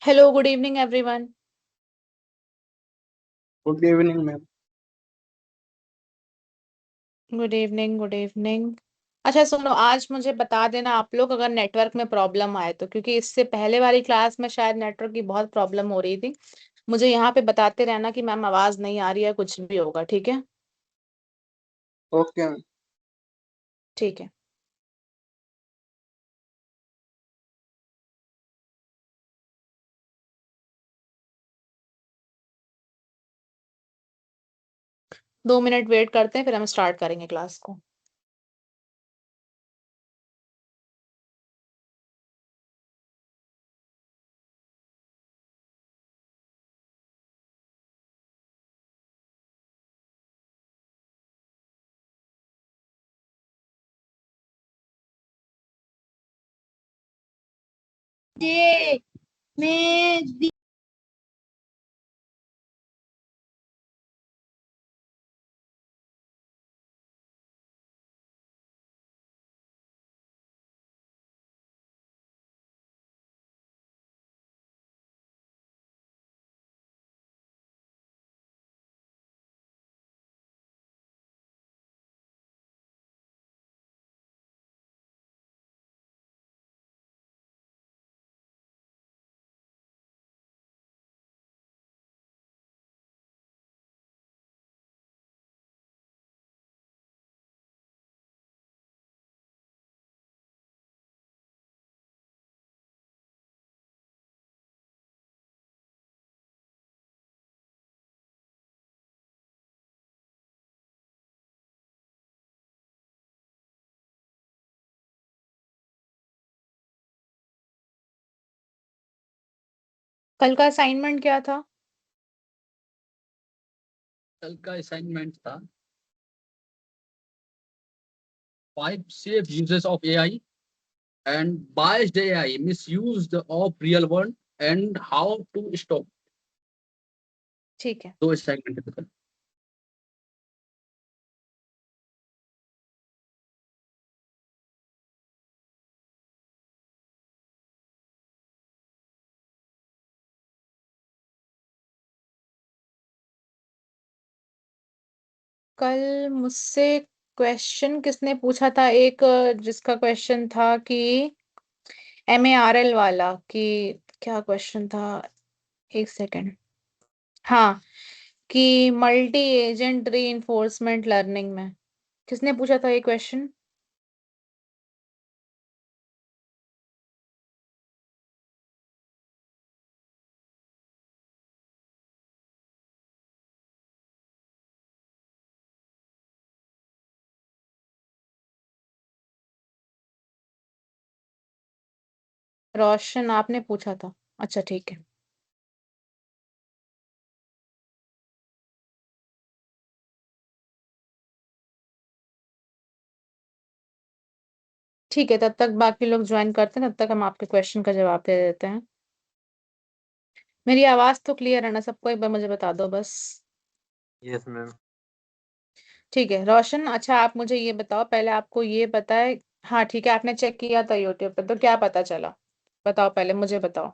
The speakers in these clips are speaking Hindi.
Hello, good evening, everyone. Good evening ma'am. Good evening, good evening. अच्छा सुनो, आज मुझे बता देना आप लोग अगर नेटवर्क में प्रॉब्लम आए तो, क्योंकि इससे पहले वाली क्लास में शायद नेटवर्क की बहुत प्रॉब्लम हो रही थी। मुझे यहाँ पे बताते रहना कि मैम आवाज नहीं आ रही है, कुछ भी होगा, ठीक है? Okay ma'am. ठीक है। दो मिनट वेट करते हैं, फिर हम स्टार्ट करेंगे क्लास को। ये मैं कल का असाइनमेंट क्या था? कल का असाइनमेंट था 5 safe uses of AI and biased AI misuse of real world and how to stop। ठीक है। दो असाइनमेंट थे कल। कल मुझसे क्वेश्चन किसने पूछा था? एक जिसका क्वेश्चन था कि MARL वाला, कि क्या क्वेश्चन था? एक सेकेंड। हाँ, कि मल्टी एजेंट रीइंफोर्समेंट लर्निंग में किसने पूछा था ये क्वेश्चन? रोशन, आपने पूछा था? अच्छा ठीक है। ठीक है, तब तक बाकी लोग ज्वाइन करते हैं, तब तक हम आपके क्वेश्चन का जवाब दे देते हैं। मेरी आवाज तो क्लियर है ना सबको? एक बार मुझे बता दो बस। Yes ma'am. ठीक है रोशन, अच्छा आप मुझे ये बताओ, पहले आपको ये पता है? हाँ ठीक है, आपने चेक किया था यूट्यूब पे, तो क्या पता चला? बताओ, पहले मुझे बताओ।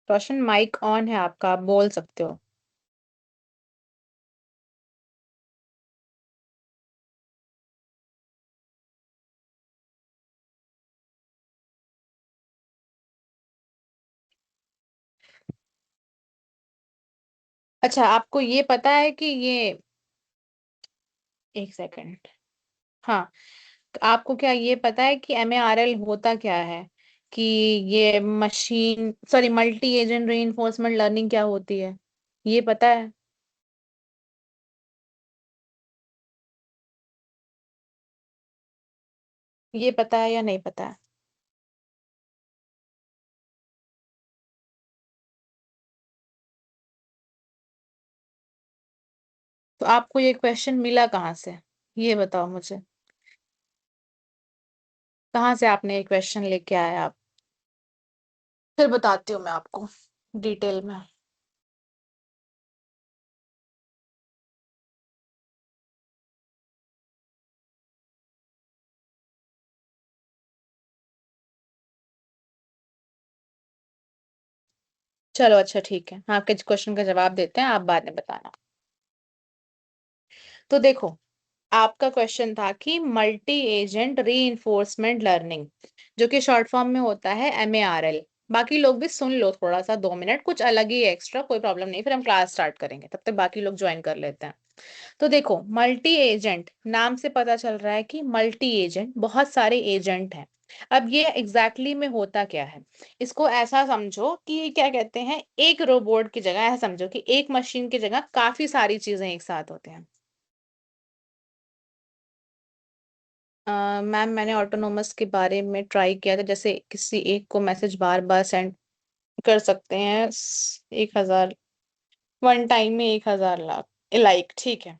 रोशन, माइक ऑन है आपका, आप बोल सकते हो। अच्छा, आपको ये पता है कि ये, एक सेकंड, हाँ, आपको क्या ये पता है कि MARL होता क्या है? कि ये machine, sorry, multi agent reinforcement learning क्या होती है, ये पता है? ये पता है या नहीं पता है? तो आपको ये क्वेश्चन मिला कहाँ से, ये बताओ मुझे। कहाँ से आपने ये क्वेश्चन लेके आए आप? फिर बताती हूँ मैं आपको डिटेल में। चलो अच्छा ठीक है, आपके क्वेश्चन का जवाब देते हैं, आप बाद में बताना। तो देखो, आपका क्वेश्चन था कि मल्टी एजेंट री लर्निंग, जो कि शॉर्ट फॉर्म में होता है MARL। बाकी लोग भी सुन लो थोड़ा सा, 2 मिनट कुछ अलग ही एक्स्ट्रा, कोई प्रॉब्लम नहीं, फिर हम क्लास स्टार्ट करेंगे, तब तक बाकी लोग ज्वाइन कर लेते हैं। तो देखो, मल्टी एजेंट नाम से पता चल रहा है कि मल्टी एजेंट, बहुत सारे एजेंट हैं। अब ये एग्जैक्टली exactly में होता क्या है, इसको ऐसा समझो कि क्या कहते हैं, एक रोबोट की जगह, ऐसा समझो कि एक मशीन की जगह काफी सारी चीजें एक साथ होते हैं। मैम मैंने ऑटोनोमस के बारे में ट्राई किया था, जैसे किसी एक को मैसेज बार बार सेंड कर सकते हैं, 1,000 वन टाइम में, 1,000 लाख लाइक, ठीक है।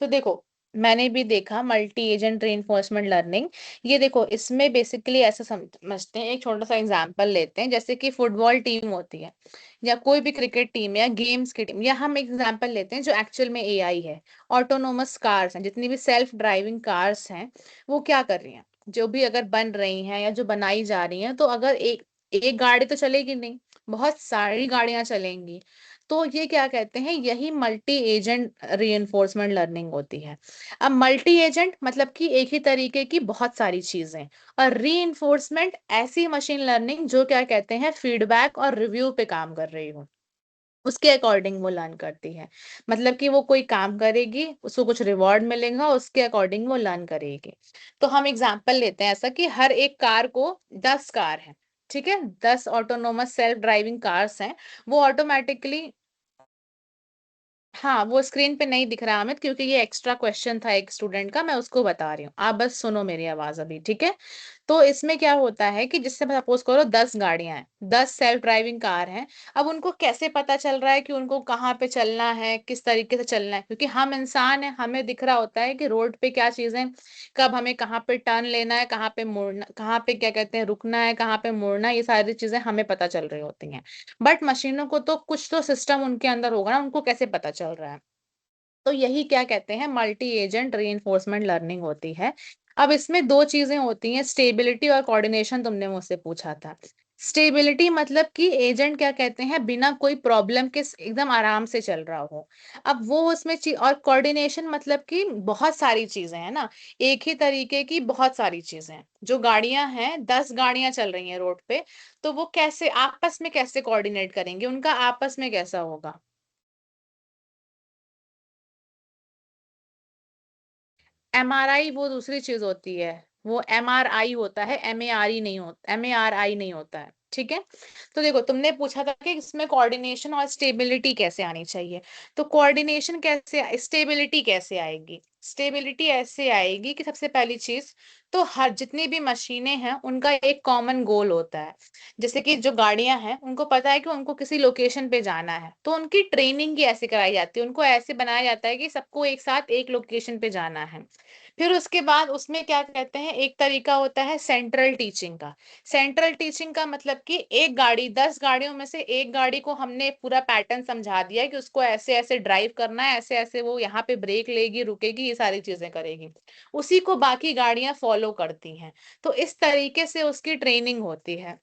तो देखो, मैंने भी देखा मल्टी एजेंट रीइंफोर्समेंट लर्निंग। ये देखो, इसमें बेसिकली ऐसा समझते हैं, एक छोटा सा एग्जांपल लेते हैं, जैसे कि फुटबॉल टीम होती है या कोई भी क्रिकेट टीम या गेम्स की टीम, या हम एग्जांपल लेते हैं जो एक्चुअल में AI है। ऑटोनोमस कार्स हैं, जितनी भी सेल्फ ड्राइविंग कार्स हैं, वो क्या कर रही हैं, जो भी अगर बन रही हैं या जो बनाई जा रही हैं, तो अगर एक एक गाड़ी तो चलेगी नहीं, बहुत सारी गाड़ियां चलेंगी। तो ये क्या कहते हैं, यही मल्टी एजेंट रीइंफोर्समेंट लर्निंग होती है। अब मल्टी एजेंट मतलब कि एक ही तरीके की बहुत सारी चीजें, और रीइंफोर्समेंट ऐसी मशीन लर्निंग जो क्या कहते हैं, फीडबैक और रिव्यू पे काम कर रही हो, उसके अकॉर्डिंग वो लर्न करती है। मतलब कि वो कोई काम करेगी, उसको कुछ रिवॉर्ड मिलेगा, उसके अकॉर्डिंग वो लर्न करेगी। तो हम एग्जांपल लेते हैं ऐसा कि हर एक कार को 10 कार है, ठीक है, 10 ऑटोनोमस सेल्फ ड्राइविंग कार्स हैं। वो ऑटोमेटिकली, हाँ वो स्क्रीन पे नहीं दिख रहा अमित, क्योंकि ये एक्स्ट्रा क्वेश्चन था एक स्टूडेंट का, मैं उसको बता रही हूँ, आप बस सुनो मेरी आवाज अभी, ठीक है। तो इसमें क्या होता है कि जिससे सपोज करो 10 गाड़ियां हैं, 10 सेल्फ ड्राइविंग कार हैं। अब उनको कैसे पता चल रहा है कि उनको कहाँ पे चलना है, किस तरीके से चलना है, क्योंकि हम इंसान हैं, हमें दिख रहा होता है कि रोड पे क्या चीजें, कब हमें कहाँ पे टर्न लेना है, कहाँ पे मुड़ना, कहाँ पे क्या कहते हैं रुकना है, कहाँ पे मुड़ना, ये सारी चीजें हमें पता चल रही होती हैं। बट मशीनों को तो कुछ तो सिस्टम उनके अंदर होगा ना, उनको कैसे पता चल रहा है। तो यही क्या कहते हैं, मल्टी एजेंट रीइंफोर्समेंट लर्निंग होती है। अब इसमें दो चीजें होती हैं, स्टेबिलिटी और कोऑर्डिनेशन, तुमने मुझसे पूछा था। स्टेबिलिटी मतलब कि एजेंट क्या कहते हैं, बिना कोई प्रॉब्लम के एकदम आराम से चल रहा हो। अब वो उसमें और कोऑर्डिनेशन मतलब कि बहुत सारी चीजें हैं ना, एक ही तरीके की बहुत सारी चीजें हैं, जो गाड़ियां हैं, 10 गाड़ियां चल रही हैं रोड पे, तो वो कैसे आपस में कैसे कोऑर्डिनेट करेंगे, उनका आपस में कैसा होगा। MRI वो दूसरी चीज होती है, वो MRI होता है, MARE नहीं होता, MARI नहीं होता है, ठीक है। तो देखो, तुमने पूछा था कि इसमें कोऑर्डिनेशन और स्टेबिलिटी कैसे आनी चाहिए। तो कोऑर्डिनेशन कैसे, स्टेबिलिटी कैसे आएगी, स्टेबिलिटी ऐसे आएगी कि सबसे पहली चीज, तो हर जितनी भी मशीनें हैं उनका एक कॉमन गोल होता है। जैसे कि जो गाड़ियां हैं, उनको पता है कि उनको किसी लोकेशन पे जाना है, तो उनकी ट्रेनिंग ही ऐसे कराई जाती है, उनको ऐसे बनाया जाता है कि सबको एक साथ एक लोकेशन पे जाना है। फिर उसके बाद उसमें क्या कहते हैं, एक तरीका होता है सेंट्रल टीचिंग का। सेंट्रल टीचिंग का मतलब कि एक गाड़ी, 10 गाड़ियों में से एक गाड़ी को हमने पूरा पैटर्न समझा दिया है कि उसको ऐसे ऐसे ड्राइव करना है, ऐसे ऐसे वो यहाँ पे ब्रेक लेगी, रुकेगी, ये सारी चीजें करेगी, उसी को बाकी गाड़ियां फॉलो करती हैं। तो इस तरीके से उसकी ट्रेनिंग होती है,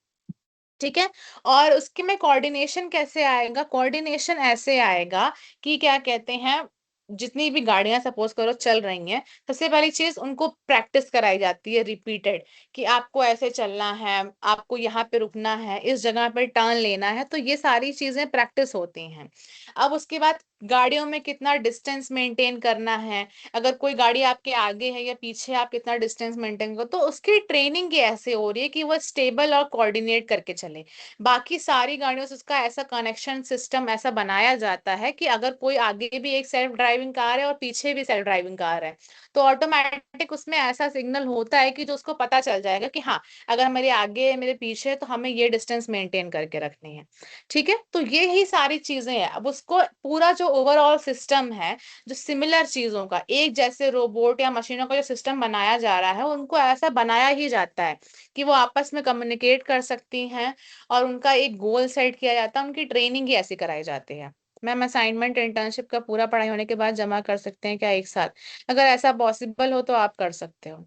ठीक है। और उसके में कोऑर्डिनेशन कैसे आएगा, कोऑर्डिनेशन ऐसे आएगा कि क्या कहते हैं, जितनी भी गाड़ियां सपोज करो चल रही हैं, सबसे पहली चीज उनको प्रैक्टिस कराई जाती है रिपीटेड, कि आपको ऐसे चलना है, आपको यहाँ पे रुकना है, इस जगह पे टर्न लेना है, तो ये सारी चीजें प्रैक्टिस होती हैं। अब उसके बाद गाड़ियों में कितना डिस्टेंस मेंटेन करना है, अगर कोई गाड़ी आपके आगे है या पीछे, आप कितना डिस्टेंस मेंटेन करो, तो उसकी ट्रेनिंग ये ऐसे हो रही है कि वो स्टेबल और कोऑर्डिनेट करके चले। बाकी सारी गाड़ियों से उसका ऐसा कनेक्शन सिस्टम ऐसा बनाया जाता है कि अगर कोई आगे भी एक सेल्फ ड्राइविंग कार है और पीछे भी सेल्फ ड्राइविंग कार है, तो ऑटोमेटिक उसमें ऐसा सिग्नल होता है कि जो उसको पता चल जाएगा कि हाँ, अगर मेरे आगे है, मेरे पीछे है, तो हमें ये डिस्टेंस मेंटेन करके रखनी है, ठीक है। तो ये ही सारी चीजें हैं। अब उसको पूरा जो ओवरऑल सिस्टम है, जो सिमिलर चीजों का, एक जैसे रोबोट या मशीनों का जो सिस्टम बनाया जा रहा है, उनको ऐसा बनाया ही जाता है कि वो आपस में कम्युनिकेट कर सकती हैं, और उनका एक गोल सेट किया जाता है, उनकी ट्रेनिंग ही ऐसी कराई जाती है। मैम असाइनमेंट इंटर्नशिप का पूरा पढ़ाई होने के बाद जमा कर सकते हैं क्या एक साथ, अगर ऐसा पॉसिबल हो तो आप कर सकते हो,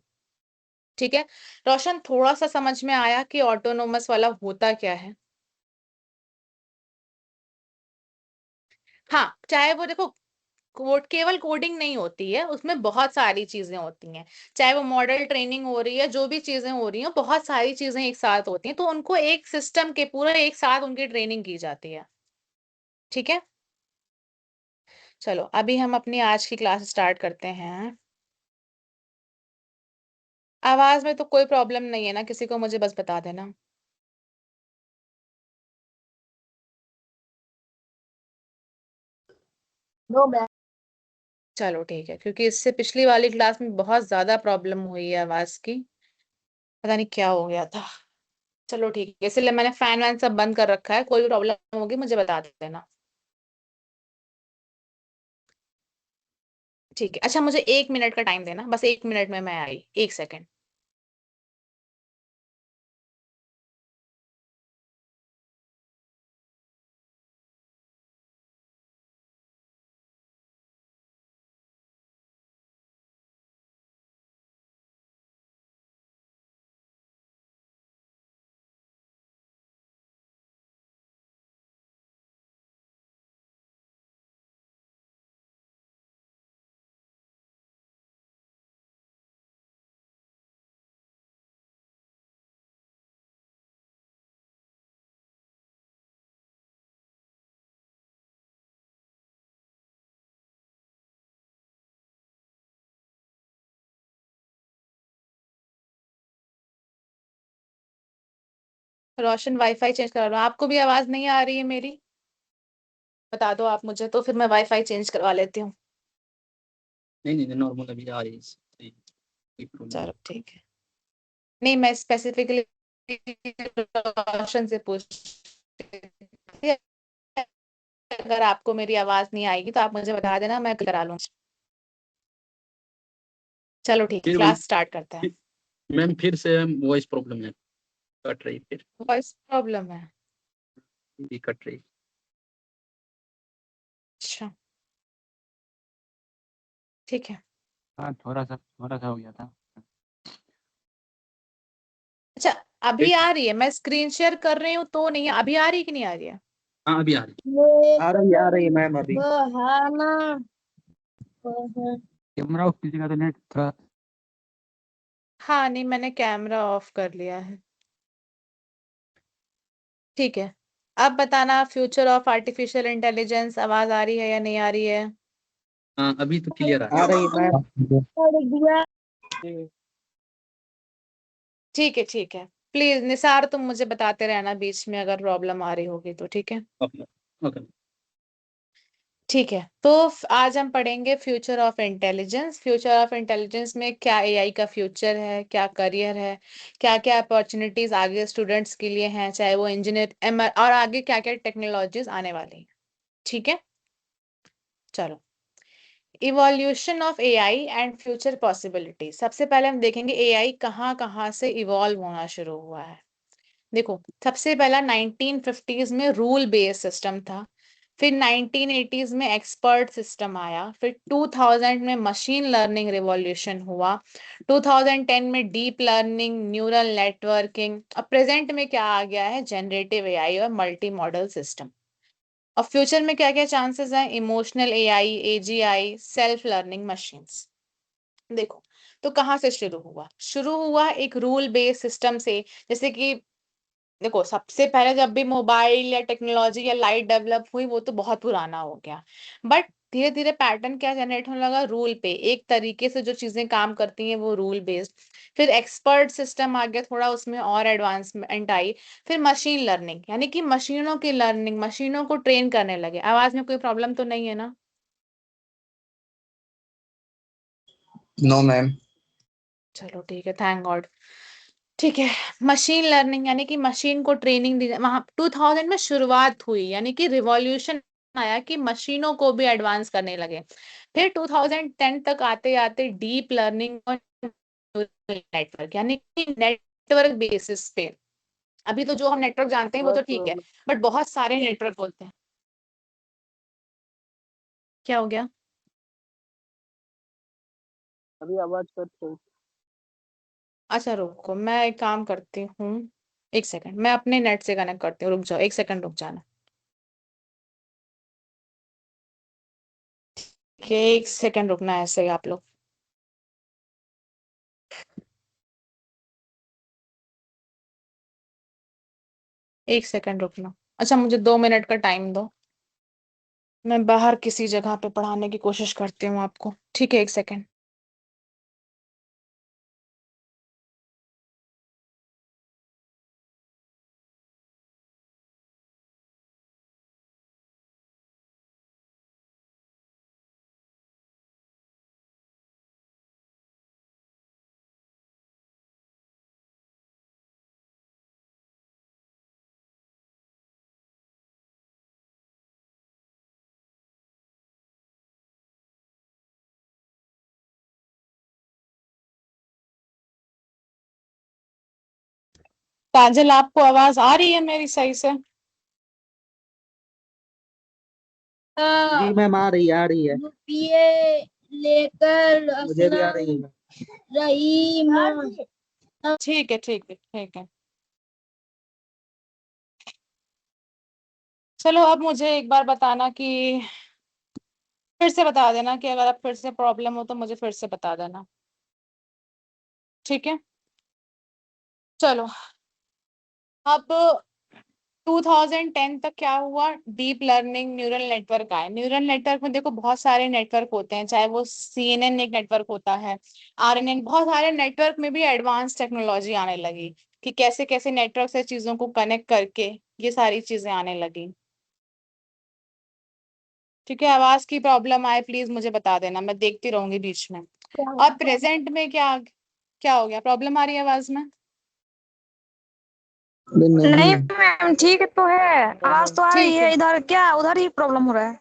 ठीक है। रोशन, थोड़ा सा समझ में आया कि ऑटोनोमस वाला होता क्या है। हाँ, चाहे वो देखो केवल कोडिंग नहीं होती है, उसमें बहुत सारी चीजें होती हैं। चाहे वो मॉडल ट्रेनिंग हो रही है, जो भी चीजें हो रही हैं, बहुत सारी चीजें एक साथ होती हैं, तो उनको एक सिस्टम के पूरा एक साथ उनकी ट्रेनिंग की जाती है। ठीक है, चलो अभी हम अपनी आज की क्लास स्टार्ट करते हैं। आवाज में तो कोई प्रॉब्लम नहीं है ना किसी को, मुझे बस बता देना। No ma'am. चलो ठीक है, क्योंकि इससे पिछली वाली क्लास में बहुत ज्यादा प्रॉब्लम हुई है आवाज की, पता नहीं क्या हो गया था। चलो ठीक है, इसलिए मैंने फैन वैन सब बंद कर रखा है, कोई भी प्रॉब्लम होगी मुझे बता देना। ठीक है, अच्छा मुझे 1 मिनट का टाइम देना, बस 1 मिनट में मैं आई, 1 सेकेंड। रोशन वाईफाई चेंज करा लो, आपको भी आवाज नहीं आ रही है मेरी? बता दो आप मुझे, तो फिर मैं वाईफाई चेंज करवा लेती हूँ। नहीं नहीं नॉर्मल अभी आ रही है सही, कोई प्रॉब्लम नहीं। चलो ठीक है, नहीं मैं स्पेसिफिकली रोशन से पूछ, अगर आपको मेरी आवाज नहीं आएगी तो आप मुझे बता देना, मैं करा लूँ। चलो ठीक है, फिर वही क्लास स्टार्ट करते हैं। मैम फिर से वॉइस प्रॉब्लम है, कट रही फिर वॉइस प्रॉब्लम है? भी कट रही। अच्छा ठीक है। हाँ थोड़ा सा हो गया था। अच्छा, अभी फिर आ रही है? मैं स्क्रीन शेयर कर रही हूँ तो नहीं, अभी आ रही है कि नहीं आ रही है? हाँ अभी आ रही। आ रही है मैम अभी। वो है ना, वो है। कैमरा ऑफ कीजिएगा तो नेट थोड़ा। हाँ नहीं, मैंने कैमरा ऑफ कर लिया है। ठीक है, अब बताना, फ्यूचर ऑफ आर्टिफिशियल इंटेलिजेंस, आवाज आ रही है या नहीं आ रही है? हाँ अभी तो क्लियर आ आ रही रही है मैम। कर दिया। ठीक है ठीक है, प्लीज निसार तुम मुझे बताते रहना बीच में अगर प्रॉब्लम आ रही होगी तो, ठीक है? Okay okay. ठीक है, तो आज हम पढ़ेंगे future of intelligence. Future of intelligence में क्या एआई का फ्यूचर है, क्या करियर है, क्या क्या अपॉर्चुनिटीज आगे स्टूडेंट्स के लिए हैं, चाहे वो इंजीनियर और आगे क्या क्या टेक्नोलॉजीज आने वाली हैं। ठीक है, चलो। Evolution of AI and future possibility, सबसे पहले हम देखेंगे एआई कहाँ कहाँ से इवॉल्व होना शुरू हुआ है। देखो, सबसे पहला 1950s में रूल बेस्ड सिस्टम था, फिर 1980s में एक्सपर्ट सिस्टम आया, फिर 2000 में मशीन लर्निंग रिवॉल्यूशन हुआ, 2010 में डीप लर्निंग, न्यूरल नेटवर्किंग, और प्रेजेंट में क्या आ गया है, जनरेटिव एआई और मल्टी मॉडल सिस्टम। और फ्यूचर में क्या क्या चांसेस हैं, emotional AI, AGI, self learning machines. देखो, तो कहाँ से शुरू हुआ एक रूल बेस्ड सिस्टम से। जैसे कि देखो, सबसे पहले जब भी मोबाइल या टेक्नोलॉजी या लाइट डेवलप हुई वो तो बहुत पुराना हो गया, बट धीरे धीरे पैटर्न क्या जनरेट होने लगा, रूल पे एक तरीके से जो चीजें काम करती हैं वो रूल बेस्ड। फिर एक्सपर्ट सिस्टम आ गया, थोड़ा उसमें और एडवांसमेंट आई। फिर मशीन लर्निंग, यानी कि मशीनों की लर्निंग, मशीनों को ट्रेन करने लगे। आवाज में कोई प्रॉब्लम तो नहीं है ना? No ma'am. चलो ठीक है, थैंक गॉड। ठीक है, मशीन लर्निंग यानी कि मशीन को ट्रेनिंग दी, वहां 2000 में शुरुआत हुई, यानी कि रिवॉल्यूशन आया कि मशीनों को भी एडवांस करने लगे। फिर 2010 तक आते आते डीप लर्निंग और नेटवर्क, यानी कि नेटवर्क बेसिस पे। अभी तो जो हम नेटवर्क जानते हैं वो तो ठीक है, बट बहुत सारे नेटवर्क होते हैं। क्या हो गया? अभी आवाज कट रही। अच्छा रुको, मैं एक काम करती हूँ, 1 सेकंड, मैं अपने नेट से कनेक्ट करती हूँ, रुक जाओ 1 सेकंड, रुक जाना। एक सेकंड रुकना है ऐसे ही आप लोग। एक सेकंड रुकना। अच्छा, मुझे 2 मिनट का टाइम दो, मैं बाहर किसी जगह पे पढ़ाने की कोशिश करती हूँ आपको, ठीक है? एक सेकंड। काजल, आपको आवाज आ रही है मेरी सही से? जी मैम, आ रही है। यूपीए लेकर मुझे भी आ रही है। रहीम। ठीक है, ठीक है, ठीक है। चलो, अब मुझे एक बार बताना कि, फिर से बता देना कि अगर अब फिर से प्रॉब्लम हो तो मुझे फिर से बता देना, ठीक है? चलो, अब 2010 तक क्या हुआ? डीप लर्निंग न्यूरल नेटवर्क आए। न्यूरल नेटवर्क में देखो बहुत सारे नेटवर्क होते हैं, चाहे वो CNN एक नेटवर्क होता है, RNN, बहुत सारे नेटवर्क में भी एडवांस टेक्नोलॉजी आने लगी कि कैसे कैसे नेटवर्क से चीजों को कनेक्ट करके ये सारी चीजें आने लगी। ठीक है, आवाज की प्रॉब्लम आए प्लीज मुझे बता देना, मैं देखती रहूंगी बीच में। और प्रेजेंट में क्या क्या हो गया? प्रॉब्लम आ रही है आवाज में? नहीं मैम, ठीक तो है, आवाज तो आ रही ठीक है, है, इधर क्या उधर ही प्रॉब्लम हो रहा है।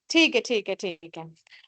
ठीक है, ठीक है, ठीक है।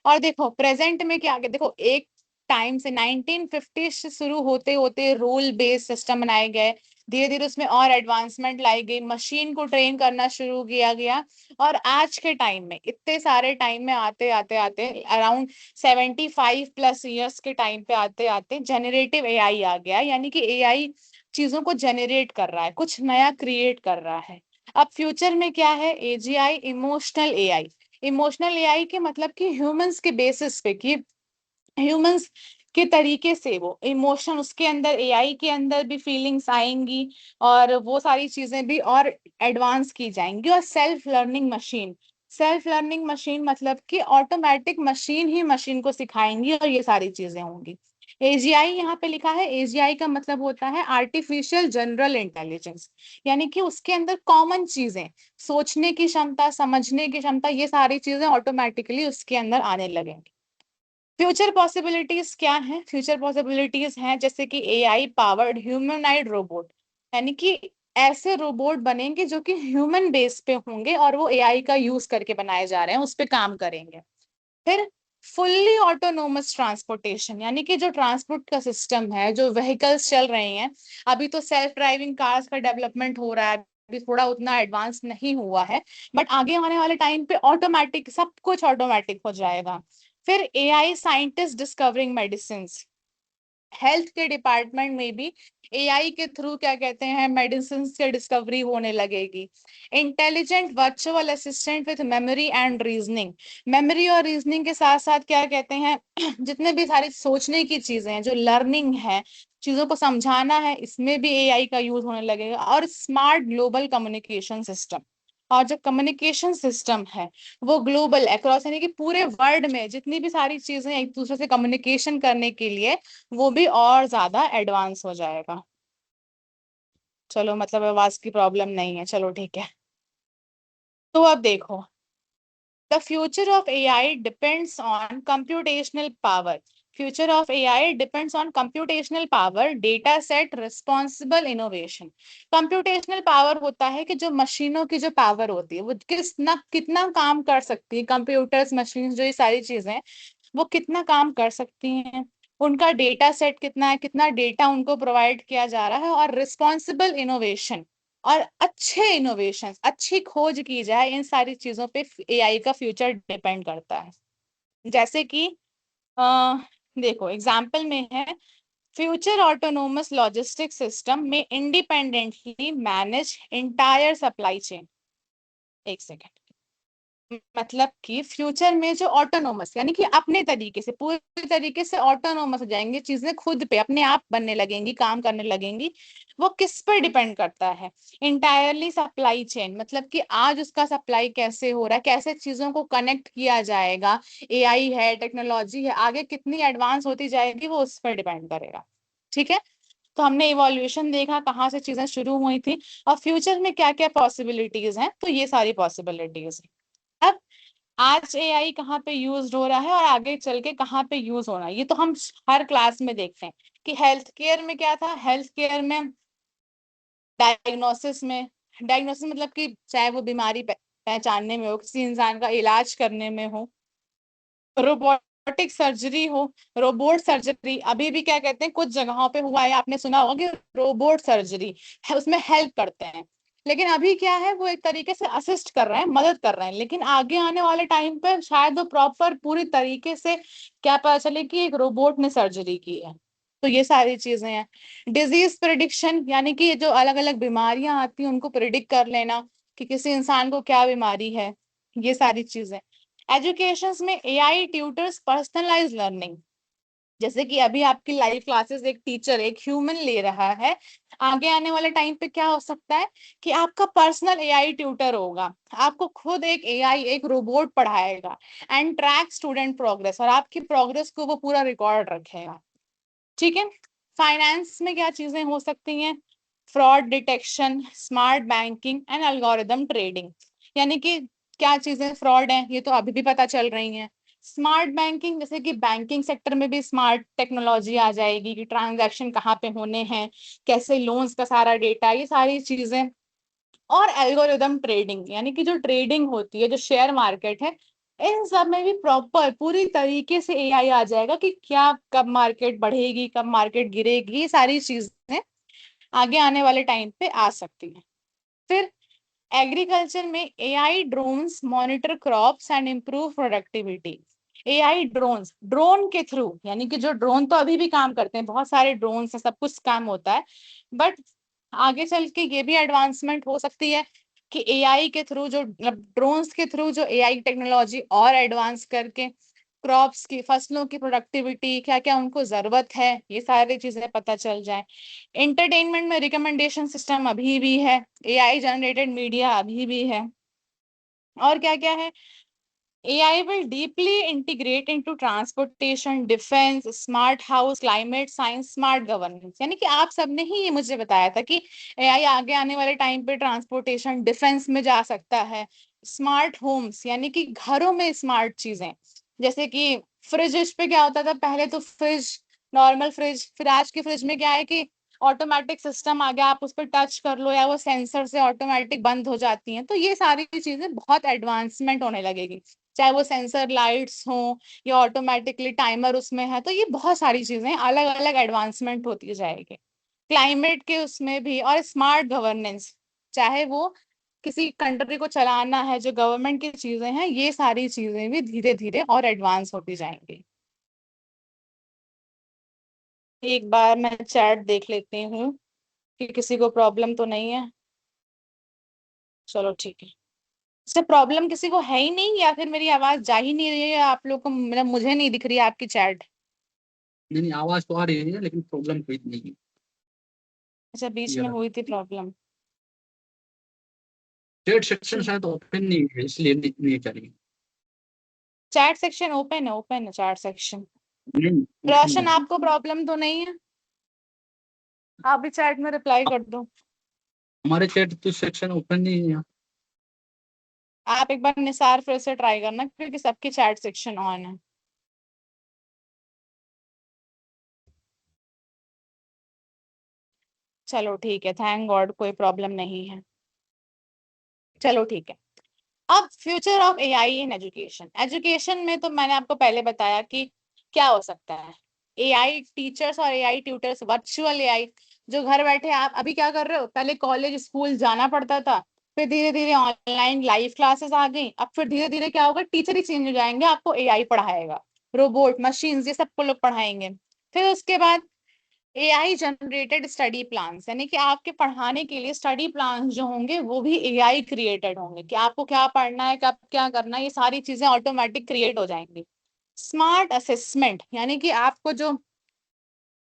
और देखो प्रेजेंट में क्या, देखो एक टाइम से 1950 से शुरू होते होते रूल बेस्ड सिस्टम बनाए गए, धीरे धीरे उसमें और एडवांसमेंट लाई गई, मशीन को ट्रेन करना शुरू किया गया, और आज के टाइम में, इतने सारे टाइम में आते आते आते अराउंड 75+ ईयर्स के टाइम पे आते आते जनरेटिव AI आ गया, यानी कि AI चीजों को जनरेट कर रहा है, कुछ नया क्रिएट कर रहा है। अब फ्यूचर में क्या है? AGI, emotional AI। Emotional AI के मतलब कि ह्यूमंस के बेसिस पे, कि ह्यूमंस के तरीके से वो इमोशन, उसके अंदर AI के अंदर भी फीलिंग्स आएंगी, और वो सारी चीजें भी और एडवांस की जाएंगी। और self learning machine, self learning machine मतलब कि ऑटोमेटिक मशीन ही मशीन को सिखाएंगी, और ये सारी चीजें होंगी। AGI यहाँ पे लिखा है, AGI का मतलब होता है आर्टिफिशियल जनरल इंटेलिजेंस, यानी कि उसके अंदर कॉमन चीजें, सोचने की क्षमता, समझने की क्षमता, ये सारी चीजें ऑटोमेटिकली उसके अंदर आने लगेंगी। फ्यूचर पॉसिबिलिटीज क्या है? फ्यूचर पॉसिबिलिटीज हैं जैसे कि AI पावर्ड ह्यूमनाइड रोबोट, यानी कि ऐसे रोबोट बनेंगे जो कि ह्यूमन बेस पे होंगे, और वो AI का यूज करके बनाए जा रहे हैं, उस पे काम करेंगे। फिर फुल्ली ऑटोनोमस ट्रांसपोर्टेशन, यानी कि जो ट्रांसपोर्ट का सिस्टम है, जो व्हीकल्स चल रहे हैं, अभी तो सेल्फ ड्राइविंग कार्स का डेवलपमेंट हो रहा है, अभी थोड़ा उतना एडवांस नहीं हुआ है, बट आगे आने वाले टाइम पे ऑटोमेटिक, सब कुछ ऑटोमेटिक हो जाएगा। फिर AI scientist discovering medicine, health के डिपार्टमेंट में भी AI के थ्रू क्या कहते हैं, मेडिसिन की डिस्कवरी होने लगेगी। Intelligent virtual assistant with memory and reasoning, memory और रीजनिंग के साथ साथ क्या कहते हैं जितने भी सारी सोचने की चीजें हैं, जो लर्निंग है, चीजों को समझाना है, इसमें भी AI का यूज होने लगेगा। और स्मार्ट ग्लोबल कम्युनिकेशन सिस्टम, और जो कम्युनिकेशन सिस्टम है वो ग्लोबल अक्रॉस, यानी कि पूरे वर्ल्ड में जितनी भी सारी चीजें एक दूसरे से कम्युनिकेशन करने के लिए, वो भी और ज्यादा एडवांस हो जाएगा। चलो, मतलब आवाज की प्रॉब्लम नहीं है, चलो ठीक है। तो अब देखो, the future of AI depends on computational power, future of AI depends on computational power, data set, responsible innovation. Computational power होता है कि जो मशीनों की जो पावर होती है, वो कितना काम कर सकती है, कंप्यूटर्स, मशीन, जो ये सारी चीजें, वो कितना काम कर सकती हैं, उनका डेटा सेट कितना है, कितना डेटा उनको प्रोवाइड किया जा रहा है। और रिस्पॉन्सिबल इनोवेशन, और अच्छे इनोवेशन, अच्छी खोज की जाए, इन सारी चीजों पे AI का फ्यूचर डिपेंड करता है। जैसे कि अ, देखो एग्जाम्पल में है, फ्यूचर ऑटोनोमस लॉजिस्टिक सिस्टम में independently manage entire supply chain. एक सेकेंड, मतलब कि फ्यूचर में जो ऑटोनोमस यानी कि अपने तरीके से पूरी तरीके से ऑटोनोमस हो जाएंगे, चीजें खुद पे अपने आप बनने लगेंगी, काम करने लगेंगी, वो किस पर डिपेंड करता है? इंटायरली सप्लाई चेन, मतलब कि आज उसका सप्लाई कैसे हो रहा है, कैसे चीजों को कनेक्ट किया जाएगा, एआई है, टेक्नोलॉजी है, आगे कितनी एडवांस होती जाएगी, वो उस पर डिपेंड करेगा। ठीक है, तो हमने इवोल्यूशन देखा, कहाँ से चीजें शुरू हुई थी और फ्यूचर में क्या क्या पॉसिबिलिटीज हैं, तो ये सारी पॉसिबिलिटीज। अब आज एआई कहाँ पे यूज हो रहा है और आगे चल के कहाँ पे यूज होना है, ये तो हम हर क्लास में देखते हैं कि हेल्थ केयर में क्या था, हेल्थ केयर में डायग्नोसिस मतलब कि चाहे वो बीमारी पहचानने में हो, किसी इंसान का इलाज करने में हो, रोबोटिक सर्जरी हो, रोबोट सर्जरी अभी भी क्या कहते हैं कुछ जगहों पे हुआ है, आपने सुना होगा कि रोबोट सर्जरी है, उसमें हेल्प करते हैं, लेकिन अभी क्या है वो एक तरीके से असिस्ट कर रहे हैं, मदद कर रहे हैं, लेकिन आगे आने वाले टाइम पे शायद वो प्रॉपर पूरी तरीके से क्या पता चले कि एक रोबोट ने सर्जरी की है। तो ये सारी चीजें हैं। डिजीज प्रिडिक्शन यानी कि जो अलग अलग बीमारियां आती हैं उनको प्रिडिक्ट कर लेना कि किसी इंसान को क्या बीमारी है, ये सारी चीजें। एजुकेशन में एआई ट्यूटर्स, पर्सनलाइज लर्निंग, जैसे कि अभी आपकी लाइव क्लासेस एक टीचर एक ह्यूमन ले रहा है, आगे आने वाले टाइम पे क्या हो सकता है कि आपका पर्सनल एआई ट्यूटर होगा, आपको खुद एक एआई एक रोबोट पढ़ाएगा एंड ट्रैक स्टूडेंट प्रोग्रेस, और आपकी प्रोग्रेस को वो पूरा रिकॉर्ड रखेगा। ठीक है, फाइनेंस में क्या चीजें हो सकती हैं? Fraud detection, smart banking and algorithm trading, यानी कि क्या चीजें फ्रॉड हैं ये तो अभी भी पता चल रही हैं। स्मार्ट बैंकिंग, जैसे कि बैंकिंग सेक्टर में भी स्मार्ट टेक्नोलॉजी आ जाएगी कि ट्रांजैक्शन कहाँ पे होने हैं, कैसे लोन्स का सारा डेटा, ये सारी चीजें। और एल्गोरिदम ट्रेडिंग, यानी कि जो ट्रेडिंग होती है, जो शेयर मार्केट है, इन सब में भी प्रॉपर पूरी तरीके से एआई आ जाएगा कि क्या कब मार्केट बढ़ेगी, कब मार्केट गिरेगी, ये सारी चीजें आगे आने वाले टाइम पे आ सकती है। फिर एग्रीकल्चर में AI drones monitor crops and improve productivity. AI drones, drone के थ्रू, यानी कि जो ड्रोन तो अभी भी काम करते हैं, बहुत सारे ड्रोन से सब कुछ काम होता है, बट आगे चल के ये भी एडवांसमेंट हो सकती है कि एआई के थ्रू, जो मतलब ड्रोन्स के थ्रू जो एआई टेक्नोलॉजी और एडवांस करके क्रॉप्स की, फसलों की प्रोडक्टिविटी, क्या क्या उनको जरूरत है, ये सारी चीजें पता चल जाए। एंटरटेनमेंट में रिकमेंडेशन सिस्टम अभी भी है, एआई जनरेटेड मीडिया अभी भी है, और क्या क्या है? AI will deeply integrate into transportation, defense, smart house, climate science, smart governance। यानी कि आप सबने ही ये मुझे बताया था कि AI आगे आने वाले टाइम पे ट्रांसपोर्टेशन, डिफेंस में जा सकता है। स्मार्ट होम्स, यानी कि घरों में स्मार्ट चीजें, जैसे कि फ्रिज पे क्या होता था पहले, तो फ्रिज, नॉर्मल फ्रिज, फिर आज की फ्रिज में क्या है कि ऑटोमेटिक सिस्टम आ गया, आप उस पर टच कर लो या वो सेंसर से ऑटोमेटिक बंद हो जाती हैं। तो ये सारी चीजें बहुत एडवांसमेंट होने लगेगी, चाहे वो सेंसर लाइट्स हो या ऑटोमेटिकली टाइमर उसमें है, तो ये बहुत सारी चीजें अलग अलग एडवांसमेंट होती जाएगी। क्लाइमेट के उसमें भी, और स्मार्ट गवर्नेंस, चाहे वो किसी कंट्री को चलाना है, जो गवर्नमेंट की चीजें हैं, ये सारी चीजें भी धीरे धीरे और एडवांस होती जाएंगी। एक बार मैं चैट देख लेती हूँ कि किसी को प्रॉब्लम तो नहीं है। चलो ठीक है, इससे प्रॉब्लम किसी को है ही नहीं, या फिर मेरी आवाज जा ही नहीं रही है, या आप लोग को मतलब मुझे नहीं दिख रही है आपकी चैट? नहीं नहीं, आवाज तो आ रही है लेकिन प्रॉब्लम कोई नहीं है। अच्छा, बीच में क्लियर है। हुई थी प्रॉब्लम। चैट सेक्शन शायद ओपन नहीं है इसलिए नहीं चल रही। चैट सेक्शन ओपन है चैट सेक्शन। नहीं open रोशन, नहीं है। आपको प्रॉब्लम तो नहीं है? आप भी चैट में रिप्लाई कर दो। हमारे चैट तो सेक्शन ओपन नहीं है। आप एक बार निसार फिर से ट्राई करना, क्योंकि सबकी चैट सेक्शन ऑन है। चलो ठीक है, थैंक गॉड कोई प्रॉब्लम नहीं है। चलो ठीक है। अब future of AI in education, education में तो मैंने आपको पहले बताया कि क्या हो सकता है। एआई टीचर्स और एआई ट्यूटर्स, वर्चुअल एआई, जो घर बैठे आप अभी क्या कर रहे हो, पहले कॉलेज स्कूल जाना पड़ता था, फिर धीरे धीरे ऑनलाइन लाइव क्लासेस आ गई, अब फिर धीरे धीरे क्या होगा, टीचर ही चेंज हो जाएंगे, आपको एआई पढ़ाएगा, रोबोट मशीन ये सबको लोग पढ़ाएंगे। फिर उसके बाद एआई जनरेटेड स्टडी प्लान्स, यानी कि आपके पढ़ाने के लिए स्टडी प्लान्स जो होंगे वो भी एआई क्रिएटेड होंगे, कि आपको क्या पढ़ना है, कब क्या करना है, ये सारी चीजें ऑटोमेटिक क्रिएट हो जाएंगी। स्मार्ट असेसमेंट, यानी कि आपको जो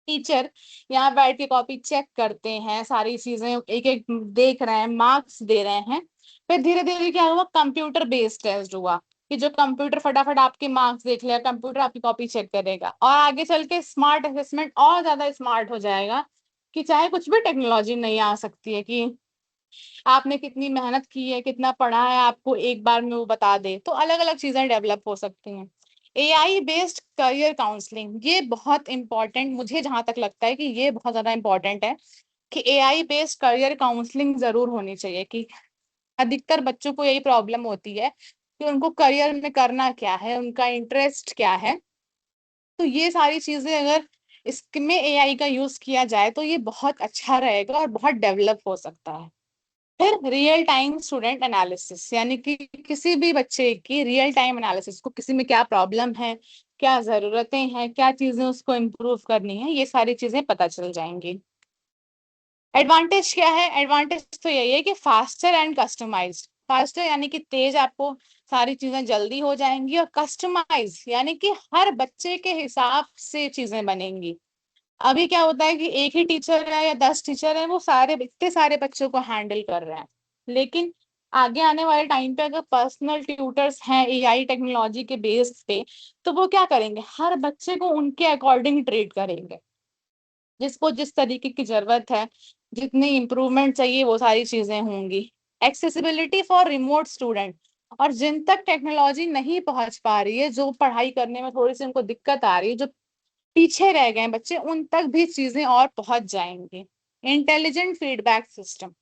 टीचर यहाँ बैठ के कॉपी चेक करते हैं, सारी चीजें एक एक देख रहे हैं, मार्क्स दे रहे हैं, फिर धीरे धीरे क्या हुआ, कंप्यूटर बेस्ड टेस्ट हुआ, कि जो कंप्यूटर फटाफट आपके मार्क्स देख लेगा, कंप्यूटर आपकी कॉपी चेक करेगा, और आगे चल के स्मार्ट असेसमेंट और ज्यादा स्मार्ट हो जाएगा, कि चाहे कुछ भी टेक्नोलॉजी नहीं आ सकती है, कि आपने कितनी मेहनत की है, कितना पढ़ा है, आपको एक बार में वो बता दे, तो अलग अलग चीजें डेवलप हो सकती हैं। एआई बेस्ड करियर काउंसलिंग, ये बहुत इंपॉर्टेंट, मुझे जहां तक लगता है कि ये बहुत ज्यादा इंपॉर्टेंट है, कि एआई बेस्ड करियर काउंसलिंग जरूर होनी चाहिए, कि अधिकतर बच्चों को यही प्रॉब्लम होती है कि उनको करियर में करना क्या है, उनका इंटरेस्ट क्या है, तो ये सारी चीजें अगर इसमें एआई का यूज किया जाए तो ये बहुत अच्छा रहेगा और बहुत डेवलप हो सकता है। फिर रियल टाइम स्टूडेंट एनालिसिस, यानी कि किसी भी बच्चे की रियल टाइम एनालिसिस, को किसी में क्या प्रॉब्लम है, क्या जरूरतें हैं, क्या चीजें उसको इम्प्रूव करनी है, ये सारी चीजें पता चल जाएंगी। एडवांटेज क्या है? एडवांटेज तो यही है कि फास्टर एंड कस्टमाइज्ड, फास्टर यानी कि तेज, आपको सारी चीजें जल्दी हो जाएंगी, और कस्टमाइज यानी कि हर बच्चे के हिसाब से चीजें बनेंगी। अभी क्या होता है कि एक ही टीचर है या 10 टीचर है, वो सारे इतने सारे बच्चों को हैंडल कर रहे हैं, लेकिन आगे आने वाले टाइम पे अगर पर्सनल ट्यूटर्स हैं एआई टेक्नोलॉजी के बेस पे, तो वो क्या करेंगे, हर बच्चे को उनके अकॉर्डिंग ट्रीट करेंगे, जिसको जिस तरीके की जरूरत है, जितनी इम्प्रूवमेंट चाहिए, वो सारी चीजें होंगी। एक्सेसिबिलिटी फॉर रिमोट स्टूडेंट, और जिन तक टेक्नोलॉजी नहीं पहुंच पा रही है, जो पढ़ाई करने में थोड़ी सी उनको दिक्कत आ रही है, जो पीछे रह गए बच्चे, उन तक भी चीजें और पहुंच जाएंगी। Intelligent feedback system,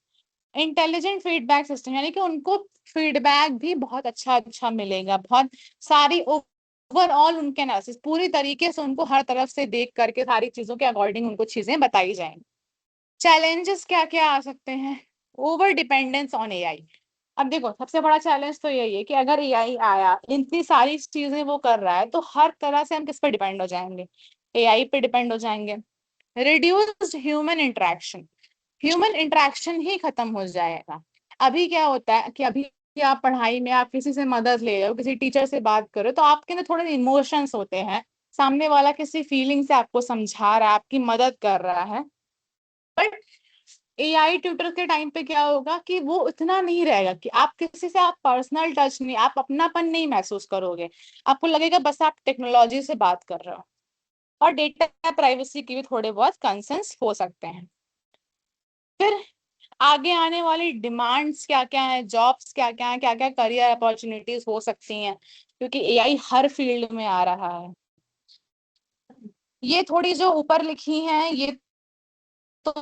intelligent feedback system यानी कि उनको फीडबैक भी बहुत अच्छा अच्छा मिलेगा, बहुत सारी ओवरऑल उनके एनालिसिस पूरी तरीके से उनको हर तरफ से देख करके सारी चीजों के अकॉर्डिंग उनको चीजें बताई जाएंगी। चैलेंजेस क्या क्या आ सकते हैं? Over dependence on AI. अब देखो, सबसे बड़ा चैलेंज तो यही है कि अगर एआई आया, इतनी सारी चीजें वो कर रहा है, तो हर तरह से हम किस पे डिपेंड हो जाएंगे? एआई पे डिपेंड हो जाएंगे। Reduced human interaction, human interaction ही खत्म हो जाएगा। अभी क्या होता है कि अभी आप पढ़ाई में आप किसी से मदद ले रहे हो, किसी टीचर से बात करो, तो आपके अंदर थोड़े इमोशंस होते हैं, सामने वाला किसी फीलिंग से आपको समझा रहा है, आपकी मदद कर रहा है, बट एआई ट्यूटर के टाइम पे क्या होगा कि वो उतना नहीं रहेगा, कि आप किसी से आप पर्सनल टच नहीं, आप अपनापन नहीं महसूस करोगे, आपको लगेगा बस आप टेक्नोलॉजी से बात कर रहे हो। और डेटा प्राइवेसी की भी थोड़े बहुत कंसर्न्स हो सकते हैं। फिर आगे आने वाली डिमांड्स क्या क्या है, जॉब्स क्या क्या है, क्या क्या करियर अपॉर्चुनिटीज हो सकती हैं, क्योंकि एआई हर फील्ड में आ रहा है। ये थोड़ी जो ऊपर लिखी हैं, ये तो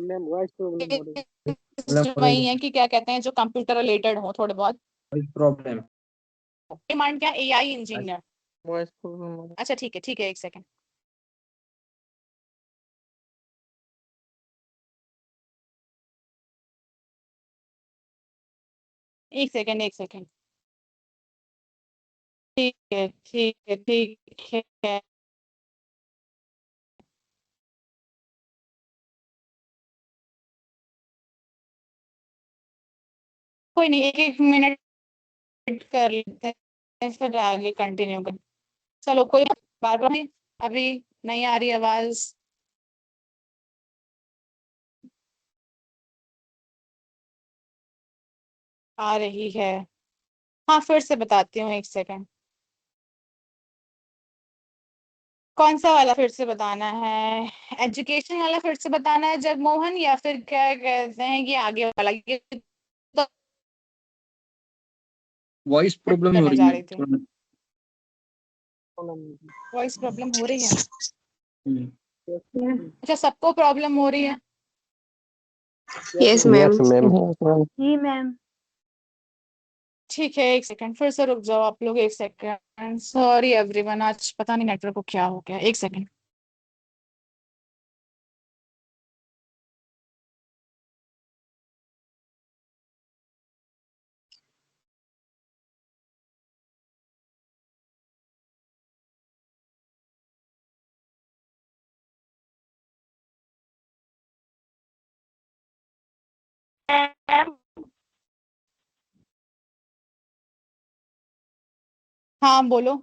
मैम वॉइस प्रॉब्लम हो रही वही है कि क्या कहते हैं, जो कंप्यूटर रिलेटेड हो थोड़े बहुत। है। प्रॉब्लम डिमांड क्या? AI engineer. वॉइस प्रॉब्लम हो अच्छा ठीक है ठीक है, एक सेकंड। एक सेकंड एक सेकंड। ठीक है ठीक है ठीक है। कोई नहीं, एक एक मिनट कर लेते हैं, फिर आगे कंटिन्यू कर। चलो कोई बात नहीं, अभी नहीं आ रही आवाज? आ रही है। हाँ फिर से बताती हूँ, एक सेकंड। कौन सा वाला फिर से बताना है? एजुकेशन वाला फिर से बताना है जगमोहन, या फिर क्या कहते हैं ये आगे वाला, ये तो वॉइस प्रॉब्लम हो करने रही जा है रही थी। थोड़ा। वॉइस प्रॉब्लम हो रही है? हम्म। अच्छा, सबको प्रॉब्लम हो रही है? Yes ma'am. जी मैम। ठीक है, एक सेकंड, फिर से रुक जाओ आप लोग, एक सेकंड, सॉरी एवरीवन, आज पता नहीं नेटवर्क को क्या हो गया, एक सेकंड। मैम हाँ बोलो।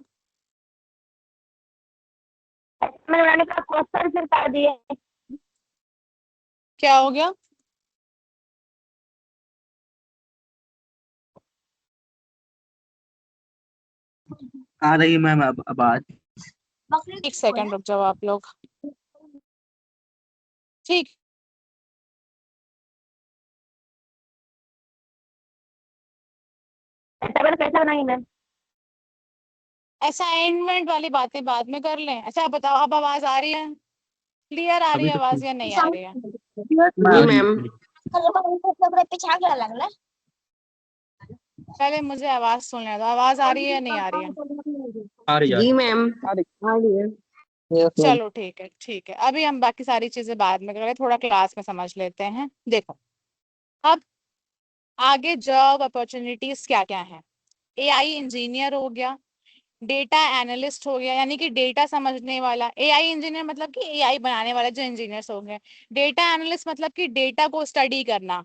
मैंने बनाने का क्वेश्चन फिर कर दिए। क्या हो गया? आ रही है मैम अब आवाज। एक सेकंड रुक जाओ आप लोग। ठीक। टेबल कैसे बनाई मैम? असाइनमेंट वाली बातें बाद में कर लें। अच्छा बताओ, अब आवाज आ रही है? क्लियर आ रही अभी है तो आवाज या नहीं आ रही है? जी मैम। पहले मुझे आवाज सुनने दो। आवाज आ रही है या नहीं आ रही है? आ रही है जी मैम आ रही है। चलो ठीक है, ठीक है। अभी हम बाकी सारी चीजें बाद में करेंगे, थोड़ा क्लास में समझ लेते हैं। देखो, अब आगे जॉब अपॉर्चुनिटीज क्या क्या है। एआई इंजीनियर हो गया, डेटा एनालिस्ट हो गया, यानी कि डेटा समझने वाला। एआई इंजीनियर मतलब कि एआई बनाने वाले जो इंजीनियर्स हो गए। डेटा एनालिस्ट मतलब कि डेटा को स्टडी करना।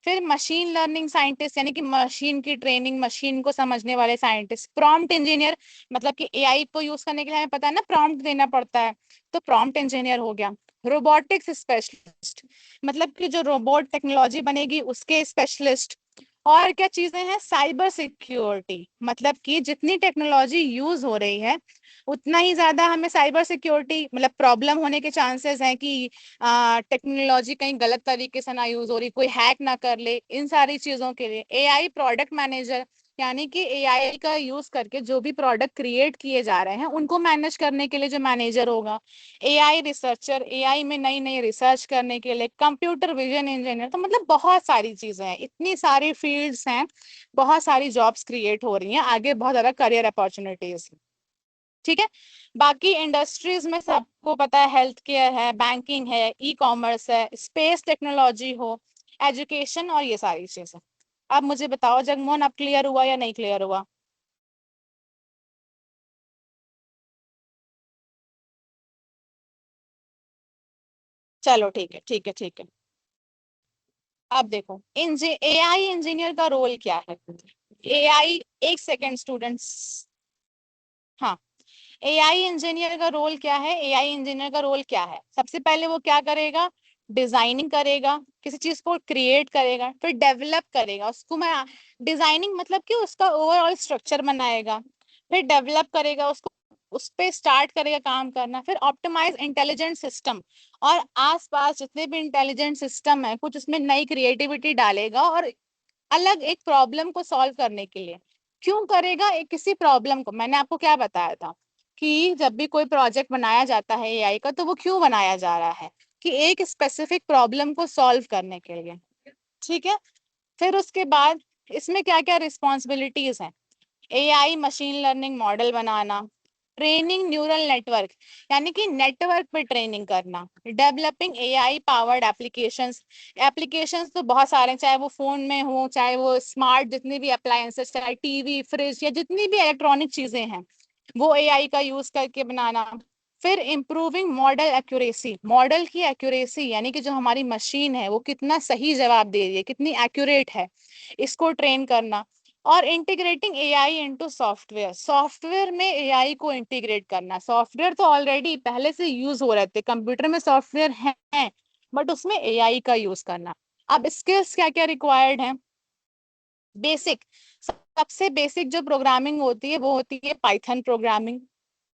फिर मशीन लर्निंग साइंटिस्ट, यानी कि मशीन की ट्रेनिंग, मशीन को समझने वाले साइंटिस्ट। प्रॉम्प्ट इंजीनियर मतलब कि एआई को यूज करने के लिए हमें पता है ना, प्रॉम्प्ट देना पड़ता है, तो प्रॉम्प्ट इंजीनियर हो गया। रोबोटिक्स स्पेशलिस्ट मतलब कि जो रोबोट टेक्नोलॉजी बनेगी उसके स्पेशलिस्ट। और क्या चीजें हैं? साइबर सिक्योरिटी मतलब कि जितनी टेक्नोलॉजी यूज हो रही है उतना ही ज्यादा हमें साइबर सिक्योरिटी मतलब प्रॉब्लम होने के चांसेस हैं कि टेक्नोलॉजी कहीं गलत तरीके से ना यूज हो रही, कोई हैक ना कर ले। इन सारी चीजों के लिए एआई प्रोडक्ट मैनेजर, यानी कि एआई का यूज करके जो भी प्रोडक्ट क्रिएट किए जा रहे हैं उनको मैनेज करने के लिए जो मैनेजर होगा। एआई रिसर्चर, एआई में नई नई रिसर्च करने के लिए। कंप्यूटर विजन इंजीनियर, तो मतलब बहुत सारी चीजें हैं, इतनी सारी फील्ड्स हैं, बहुत सारी जॉब्स क्रिएट हो रही हैं आगे, बहुत ज्यादा करियर अपॉर्चुनिटीज। ठीक है। बाकी इंडस्ट्रीज में सबको पता है, हेल्थ केयर है, बैंकिंग है, ई कॉमर्स है, स्पेस टेक्नोलॉजी हो, एजुकेशन और ये सारी चीजें। अब मुझे बताओ जगमोहन, अब क्लियर हुआ या नहीं क्लियर हुआ? चलो ठीक है, ठीक है, ठीक है। अब देखो एआई इंजीनियर का रोल क्या है। एआई, एक सेकेंड स्टूडेंट्स। हाँ, एआई इंजीनियर का रोल क्या है? एआई इंजीनियर का रोल क्या है? सबसे पहले वो क्या करेगा? डिजाइनिंग करेगा, किसी चीज को क्रिएट करेगा, फिर डेवलप करेगा उसको। मैं डिजाइनिंग मतलब कि उसका ओवरऑल स्ट्रक्चर बनाएगा, फिर डेवलप करेगा उसको, उस पे स्टार्ट करेगा काम करना, फिर ऑप्टिमाइज इंटेलिजेंट सिस्टम और आसपास जितने भी इंटेलिजेंट सिस्टम है कुछ उसमें नई क्रिएटिविटी डालेगा और अलग एक प्रॉब्लम को सॉल्व करने के लिए। क्यों करेगा एक किसी प्रॉब्लम को? मैंने आपको क्या बताया था कि जब भी कोई प्रोजेक्ट बनाया जाता है एआई का, तो वो क्यों बनाया जा रहा है? कि एक स्पेसिफिक प्रॉब्लम को सॉल्व करने के लिए। ठीक है। फिर उसके बाद इसमें क्या क्या रिस्पॉन्सिबिलिटीज हैं? एआई मशीन लर्निंग मॉडल बनाना, ट्रेनिंग न्यूरल नेटवर्क यानी कि नेटवर्क पे ट्रेनिंग करना, developing AI powered applications. Applications तो बहुत सारे हैं, चाहे वो फोन में हो, चाहे वो स्मार्ट जितनी भी अप्लायंसेस, चाहे टीवी फ्रिज या जितनी भी इलेक्ट्रॉनिक चीजें हैं वो एआई का यूज करके बनाना। फिर इम्प्रूविंग मॉडल एक्यूरेसी, मॉडल की एक्यूरेसी यानी कि जो हमारी मशीन है वो कितना सही जवाब दे रही है, कितनी एक्यूरेट है, इसको ट्रेन करना। और integrating AI into software, software में एआई को इंटीग्रेट करना। सॉफ्टवेयर तो ऑलरेडी पहले से यूज हो रहे थे, कंप्यूटर में सॉफ्टवेयर हैं, बट उसमें एआई का यूज करना। अब स्किल्स क्या क्या रिक्वायर्ड है? बेसिक, सबसे बेसिक जो प्रोग्रामिंग होती है वो होती है पाइथन प्रोग्रामिंग।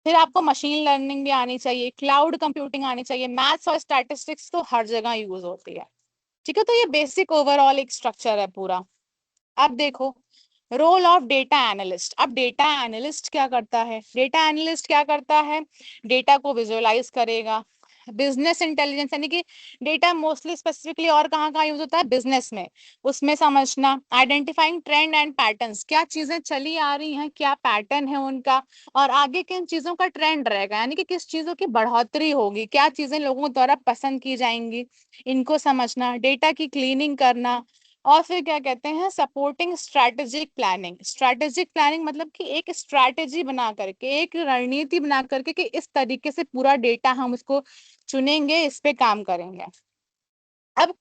फिर आपको मशीन लर्निंग भी आनी चाहिए, क्लाउड कंप्यूटिंग आनी चाहिए, मैथ्स और स्टैटिस्टिक्स तो हर जगह यूज होती है। ठीक है, तो ये बेसिक ओवरऑल एक स्ट्रक्चर है पूरा। अब देखो, रोल ऑफ डेटा एनालिस्ट। अब डेटा एनालिस्ट क्या करता है? डेटा एनालिस्ट क्या करता है? डेटा को विजुअलाइज करेगा। बिजनेस इंटेलिजेंस यानी कि डेटा मोस्टली स्पेसिफिकली और कहाँ कहाँ यूज होता है? बिजनेस में, उसमें समझना। आइडेंटिफाइंग ट्रेंड एंड पैटर्न्स, क्या चीजें चली आ रही हैं, क्या पैटर्न है उनका, और आगे किन चीजों का ट्रेंड रहेगा, यानी कि किस चीजों की बढ़ोतरी होगी, क्या चीजें लोगों द्वारा पसंद की जाएंगी, इनको समझना। डेटा की क्लीनिंग करना। और फिर क्या कहते हैं? Supporting strategic planning. Strategic planning मतलब कि एक स्ट्रैटेजी बना करके, एक रणनीति बना करके कि इस तरीके से पूरा डेटा हम उसको चुनेंगे, इस पे काम करेंगे। अब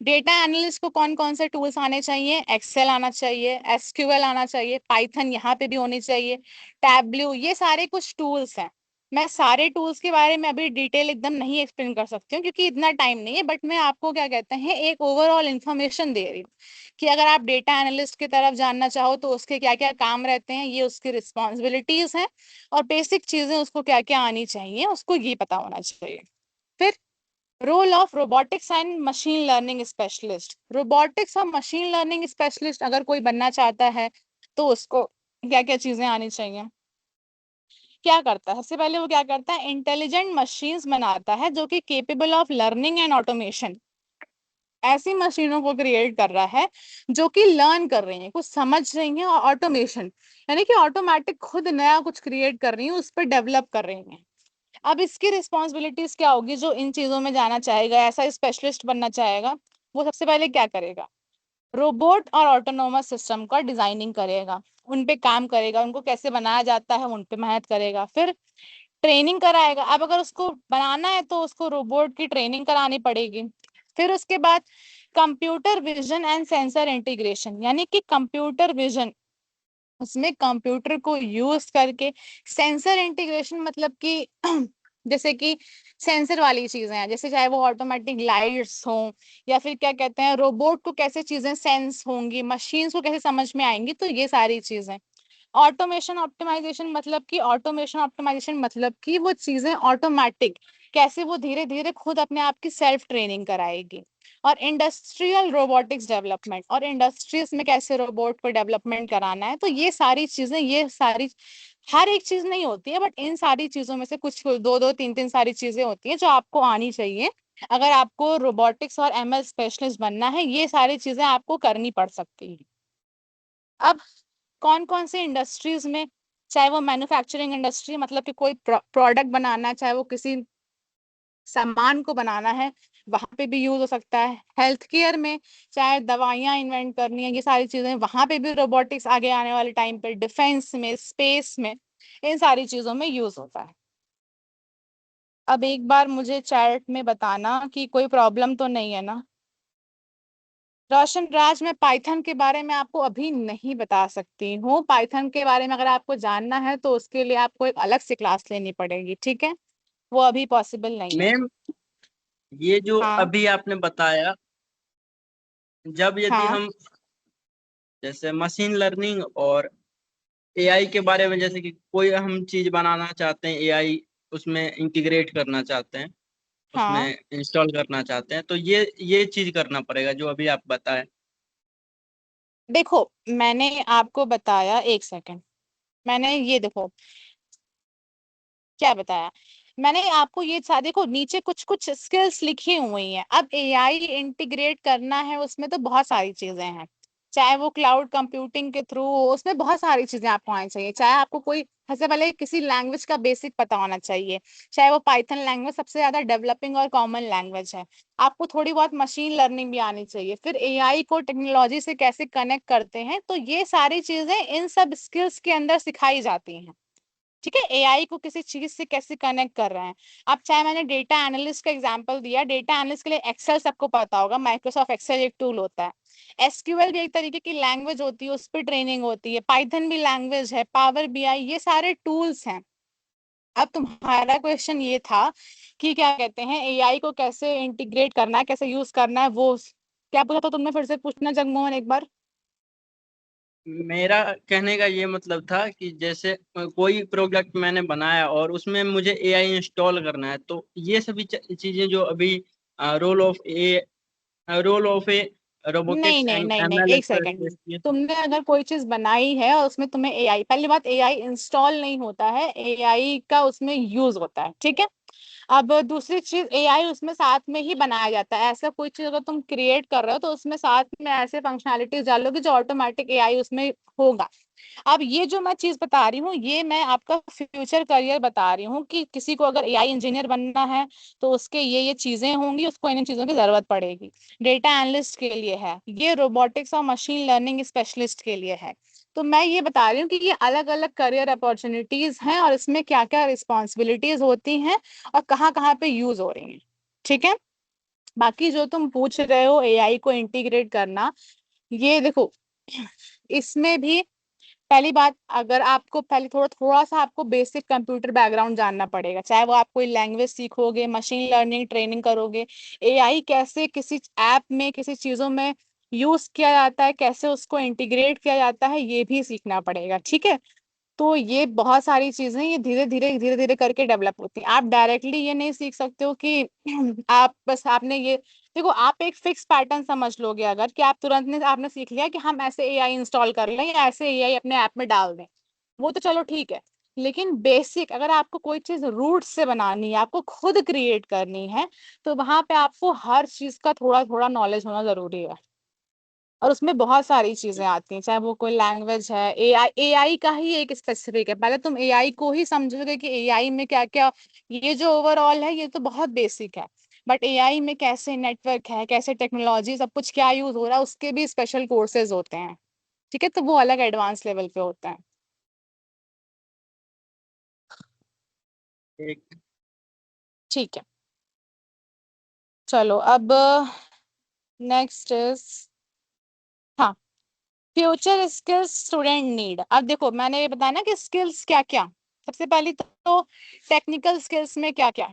डेटा एनालिस्ट को कौन कौन से टूल्स आने चाहिए? एक्सेल आना चाहिए, एसक्यूएल आना चाहिए, पाइथन यहाँ पे भी होनी चाहिए, टैबल्यू, ये सारे कुछ टूल्स हैं। मैं सारे टूल्स के बारे में अभी डिटेल एकदम नहीं एक्सप्लेन कर सकती हूँ क्योंकि इतना टाइम नहीं है, बट मैं आपको क्या कहते हैं एक ओवरऑल इन्फॉर्मेशन दे रही हूँ कि अगर आप डेटा एनालिस्ट की तरफ जानना चाहो तो उसके क्या क्या काम रहते हैं, ये उसकी रिस्पॉन्सिबिलिटीज हैं, और बेसिक चीजें उसको क्या क्या आनी चाहिए उसको ये पता होना चाहिए। फिर role of robotics and machine learning specialist. Robotics और मशीन लर्निंग स्पेशलिस्ट अगर कोई बनना चाहता है तो उसको क्या क्या चीजें आनी चाहिए? क्या करता है? सबसे पहले वो क्या करता है? इंटेलिजेंट मशीन्स बनाता है जो कि capable of learning and automation. ऐसी मशीनों को क्रिएट कर रहा है जो कि लर्न कर रही हैं, कुछ समझ रही हैं, और ऑटोमेशन यानी कि ऑटोमेटिक खुद नया कुछ क्रिएट कर रही हैं, उस पर डेवलप कर रही हैं। अब इसकी रिस्पॉन्सिबिलिटीज क्या होगी? जो इन चीजों में जाना चाहेगा, ऐसा स्पेशलिस्ट बनना चाहेगा, वो सबसे पहले क्या करेगा? रोबोट और ऑटोनोमस सिस्टम का डिजाइनिंग करेगा, उन पे काम करेगा, उनको कैसे बनाया जाता है उन पे मेहनत करेगा, फिर ट्रेनिंग कराएगा। अब अगर उसको बनाना है तो उसको रोबोट की ट्रेनिंग करानी पड़ेगी। फिर उसके बाद computer vision and sensor integration, यानी कि कंप्यूटर विजन, उसमें कंप्यूटर को यूज करके सेंसर इंटीग्रेशन, मतलब कि जैसे कि सेंसर वाली चीजें हैं, जैसे चाहे वो ऑटोमेटिक लाइट्स हों या फिर क्या कहते हैं रोबोट को कैसे चीजें सेंस होंगी, मशीन्स को कैसे समझ में आएंगी, तो ये सारी चीजें। ऑटोमेशन ऑप्टिमाइजेशन मतलब कि वो चीजें ऑटोमेटिक कैसे वो धीरे धीरे खुद अपने आप की सेल्फ ट्रेनिंग कराएगी। और इंडस्ट्रियल रोबोटिक्स डेवलपमेंट, और इंडस्ट्रीज में कैसे रोबोट को डेवलपमेंट कराना है, तो ये सारी चीजें, ये सारी हर एक चीज नहीं होती है, बट इन सारी चीजों में से कुछ दो दो तीन तीन सारी चीजें होती हैं जो आपको आनी चाहिए अगर आपको रोबोटिक्स और एमएल स्पेशलिस्ट बनना है। ये सारी चीजें आपको करनी पड़ सकती है। अब कौन कौन से इंडस्ट्रीज में, चाहे वो मैन्युफैक्चरिंग इंडस्ट्री मतलब कि कोई प्रोडक्ट बनाना, चाहे वो किसी सामान को बनाना है, वहां पे भी यूज हो सकता है। हेल्थ केयर में चाहे दवाइयां इन्वेंट करनी है, ये सारी चीजें, वहां पे भी रोबोटिक्स आगे आने वाले टाइम पे, डिफेंस में, स्पेस में, इन सारी चीजों में यूज होता है। अब एक बार मुझे चैट में बताना कि कोई प्रॉब्लम तो नहीं है ना। रोशन राज, मैं पाइथन के बारे में आपको अभी नहीं बता सकती हूँ। पाइथन के बारे में अगर आपको जानना है तो उसके लिए आपको एक अलग से क्लास लेनी पड़ेगी, ठीक है? वो अभी पॉसिबल नहीं है। मैम, ये जो हाँ अभी आपने बताया, जब यदि हाँ हम जैसे मशीन लर्निंग और एआई के बारे में, जैसे कि कोई हम चीज बनाना चाहते हैं, एआई उसमें इंटीग्रेट करना चाहते हैं, उसमें हाँ। इंस्टॉल करना चाहते हैं, तो ये चीज करना पड़ेगा जो अभी आप बताए। देखो, मैंने आपको बताया, एक सेकंड, मैंने ये देखो क्या बताया। मैंने आपको ये देखो नीचे कुछ कुछ स्किल्स लिखी हुई हैं। अब एआई इंटीग्रेट करना है उसमें तो बहुत सारी चीजें हैं, चाहे वो क्लाउड कंप्यूटिंग के थ्रू हो, उसमें बहुत सारी चीजें आपको आनी चाहिए। चाहे आपको कोई, सबसे पहले किसी लैंग्वेज का बेसिक पता होना चाहिए, चाहे वो पाइथन लैंग्वेज सबसे ज्यादा डेवलपिंग और कॉमन लैंग्वेज है। आपको थोड़ी बहुत मशीन लर्निंग भी आनी चाहिए, फिर एआई को टेक्नोलॉजी से कैसे कनेक्ट करते हैं, तो ये सारी चीजें इन सब स्किल्स के अंदर सिखाई जाती हैं। ठीक है, एआई को किसी चीज से कैसे कनेक्ट कर रहे हैं। अब चाहे मैंने डेटा एनालिस्ट का एग्जांपल दिया, डेटा एनालिस्ट के लिए एक्सेल सबको पता होगा, माइक्रोसॉफ्ट एक्सेल एक टूल होता है। एसक्यूएल भी एक तरीके की लैंग्वेज होती है, उस पर ट्रेनिंग होती है। पाइथन भी लैंग्वेज है, पावर बीआई, ये सारे टूल्स हैं। अब तुम्हारा क्वेश्चन ये था कि क्या कहते हैं एआई को कैसे इंटीग्रेट करना है, कैसे यूज करना है, वो क्या पूछा था तुमने? फिर से पूछना जगमोहन एक बार। मेरा कहने का ये मतलब था कि जैसे कोई प्रोडक्ट मैंने बनाया और उसमें मुझे एआई इंस्टॉल करना है, तो ये सभी चीजें जो अभी रोल ऑफ ए नहीं रोबोटिक्स नहीं एंड नहीं नहीं, एमएल एक सेकंड। स्पेशलिस्ट, ये सब। तुमने अगर कोई चीज बनाई है और उसमें तुम्हें एआई, पहली बात एआई इंस्टॉल नहीं होता है, एआई का उसमें यूज होता है, ठीक है? अब दूसरी चीज, एआई उसमें साथ में ही बनाया जाता है। ऐसा कोई चीज अगर तुम क्रिएट कर रहे हो तो उसमें साथ में ऐसे फंक्शनैलिटीज डालोगे जो ऑटोमेटिक एआई उसमें होगा। अब ये जो मैं चीज बता रही हूँ, ये मैं आपका फ्यूचर करियर बता रही हूँ कि किसी को अगर एआई इंजीनियर बनना है तो उसके ये चीजें होंगी, उसको इन चीजों की जरूरत पड़ेगी। डेटा एनालिस्ट के लिए है, ये रोबोटिक्स और मशीन लर्निंग स्पेशलिस्ट के लिए है। तो मैं ये बता रही हूँ कि ये अलग अलग करियर अपॉर्चुनिटीज हैं और इसमें क्या क्या रिस्पॉन्सिबिलिटीज होती हैं और कहाँ कहाँ पे यूज हो रही हैं, ठीक है? बाकी जो तुम पूछ रहे हो एआई को इंटीग्रेट करना, ये देखो इसमें भी पहली बात, अगर आपको पहले थोड़ा थोड़ा सा आपको बेसिक कंप्यूटर बैकग्राउंड जानना पड़ेगा, चाहे वो आप कोई लैंग्वेज सीखोगे, मशीन लर्निंग ट्रेनिंग करोगे, एआई कैसे किसी ऐप में किसी चीजों में यूज किया जाता है, कैसे उसको इंटीग्रेट किया जाता है, ये भी सीखना पड़ेगा। ठीक है, तो ये बहुत सारी चीजें ये धीरे धीरे करके डेवलप होती हैं। आप डायरेक्टली ये नहीं सीख सकते हो कि आप बस आपने ये देखो, आप एक फिक्स पैटर्न समझ लोगे अगर कि आप तुरंत ने आपने सीख लिया कि हम ऐसे एआई इंस्टॉल कर लें या ऐसे एआई अपने ऐप में डाल दें, वो तो चलो ठीक है। लेकिन बेसिक अगर आपको कोई चीज रूट से बनानी है, आपको खुद क्रिएट करनी है, तो वहां पे आपको हर चीज का थोड़ा थोड़ा नॉलेज होना जरूरी है। और उसमें बहुत सारी चीजें आती हैं, चाहे वो कोई लैंग्वेज है, एआई एआई का ही एक स्पेसिफिक है। पहले तुम एआई को ही समझोगे कि एआई में क्या क्या, ये जो ओवरऑल है ये तो बहुत बेसिक है, बट एआई में कैसे नेटवर्क है, कैसे टेक्नोलॉजी, सब कुछ क्या यूज हो रहा है, उसके भी स्पेशल कोर्सेज होते हैं। ठीक है, तो वो अलग एडवांस लेवल पे होता है। एक ठीक है, चलो अब नेक्स्ट इज, हाँ, फ्यूचर स्किल्स स्टूडेंट नीड। अब देखो मैंने ये बताया ना कि स्किल्स क्या क्या। सबसे पहली तो टेक्निकल स्किल्स में क्या क्या,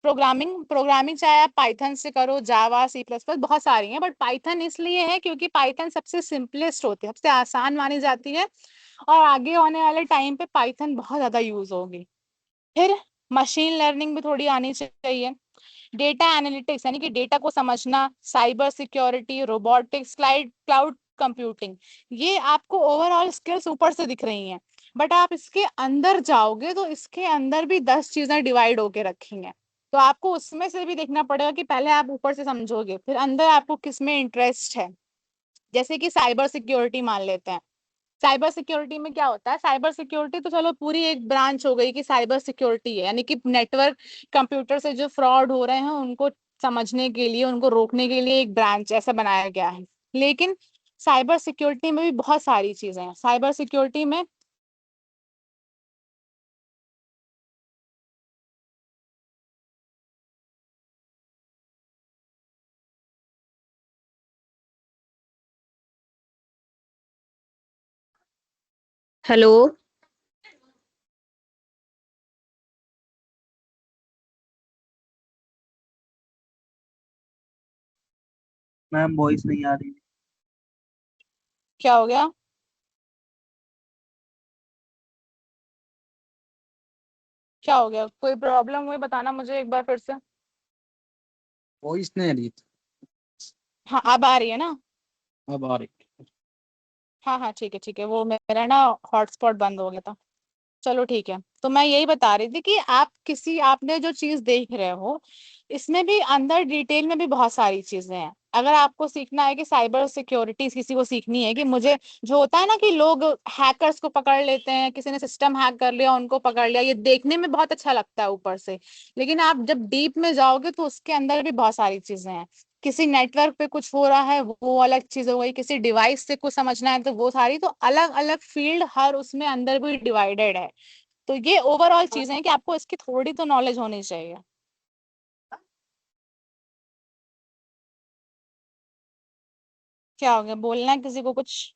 प्रोग्रामिंग प्रोग्रामिंग चाहे आप पाइथन से करो, जावा, सी प्लस प्लस, बहुत सारी हैं, बट पाइथन इसलिए है क्योंकि पाइथन सबसे सिंपलेस्ट होती है, सबसे आसान मानी जाती है, और आगे आने वाले टाइम पे पाइथन बहुत ज्यादा यूज होगी। फिर मशीन लर्निंग भी थोड़ी आनी चाहिए, डेटा एनालिटिक्स यानी कि डेटा को समझना, cyber security, robotics, cloud computing, ये आपको ओवरऑल स्किल्स ऊपर से दिख रही हैं, बट आप इसके अंदर जाओगे तो इसके अंदर भी 10 चीजें डिवाइड होके रखी हैं। तो आपको उसमें से भी देखना पड़ेगा कि पहले आप ऊपर से समझोगे, फिर अंदर आपको किस में इंटरेस्ट है। जैसे कि साइबर सिक्योरिटी मान लेते हैं, साइबर सिक्योरिटी में क्या होता है, साइबर सिक्योरिटी तो चलो पूरी एक ब्रांच हो गई कि साइबर सिक्योरिटी है, यानी कि नेटवर्क कंप्यूटर से जो फ्रॉड हो रहे हैं उनको समझने के लिए, उनको रोकने के लिए एक ब्रांच ऐसा बनाया गया है। लेकिन साइबर सिक्योरिटी में भी बहुत सारी चीजें हैं। साइबर सिक्योरिटी में हेलो। मैम वॉइस नहीं आ रही। क्या हो गया? क्या हो गया, कोई प्रॉब्लम हुई बताना मुझे एक बार फिर से। वॉइस नहीं आ रही थी, हाँ अब आ रही है ना? अब आ रही। हाँ हाँ ठीक है ठीक है, वो मेरा ना हॉटस्पॉट बंद हो गया था। चलो ठीक है, तो मैं यही बता रही थी कि आप किसी आपने जो चीज देख रहे हो, इसमें भी अंदर डिटेल में भी बहुत सारी चीजें हैं। अगर आपको सीखना है कि साइबर सिक्योरिटी किसी को सीखनी है, कि मुझे जो होता है ना कि लोग हैकर्स को पकड़ लेते हैं, किसी ने सिस्टम हैक कर लिया उनको पकड़ लिया, ये देखने में बहुत अच्छा लगता है ऊपर से, लेकिन आप जब डीप में जाओगे तो उसके अंदर भी बहुत सारी चीजें हैं। किसी नेटवर्क पे कुछ हो रहा है वो अलग चीज हो गई, किसी डिवाइस से कुछ समझना है तो वो सारी, तो अलग अलग फील्ड हर उसमें अंदर भी डिवाइडेड है। तो ये ओवरऑल चीजें हैं कि आपको इसकी थोड़ी तो नॉलेज होनी चाहिए। क्या हो गया, बोलना है किसी को कुछ?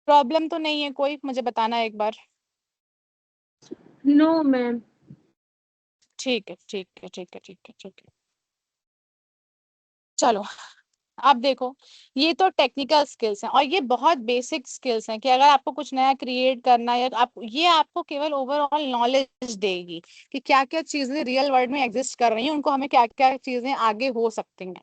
प्रॉब्लम तो नहीं है कोई, मुझे बताना एक बार। No ma'am. ठीक है ठीक है ठीक है ठीक है ठीक है, चलो अब देखो, ये तो टेक्निकल स्किल्स हैं और ये बहुत बेसिक स्किल्स हैं कि अगर आपको कुछ नया क्रिएट करना है, आप ये आपको केवल ओवरऑल नॉलेज देगी कि क्या क्या चीजें रियल वर्ल्ड में एग्जिस्ट कर रही हैं, उनको हमें क्या क्या चीजें आगे हो सकती हैं।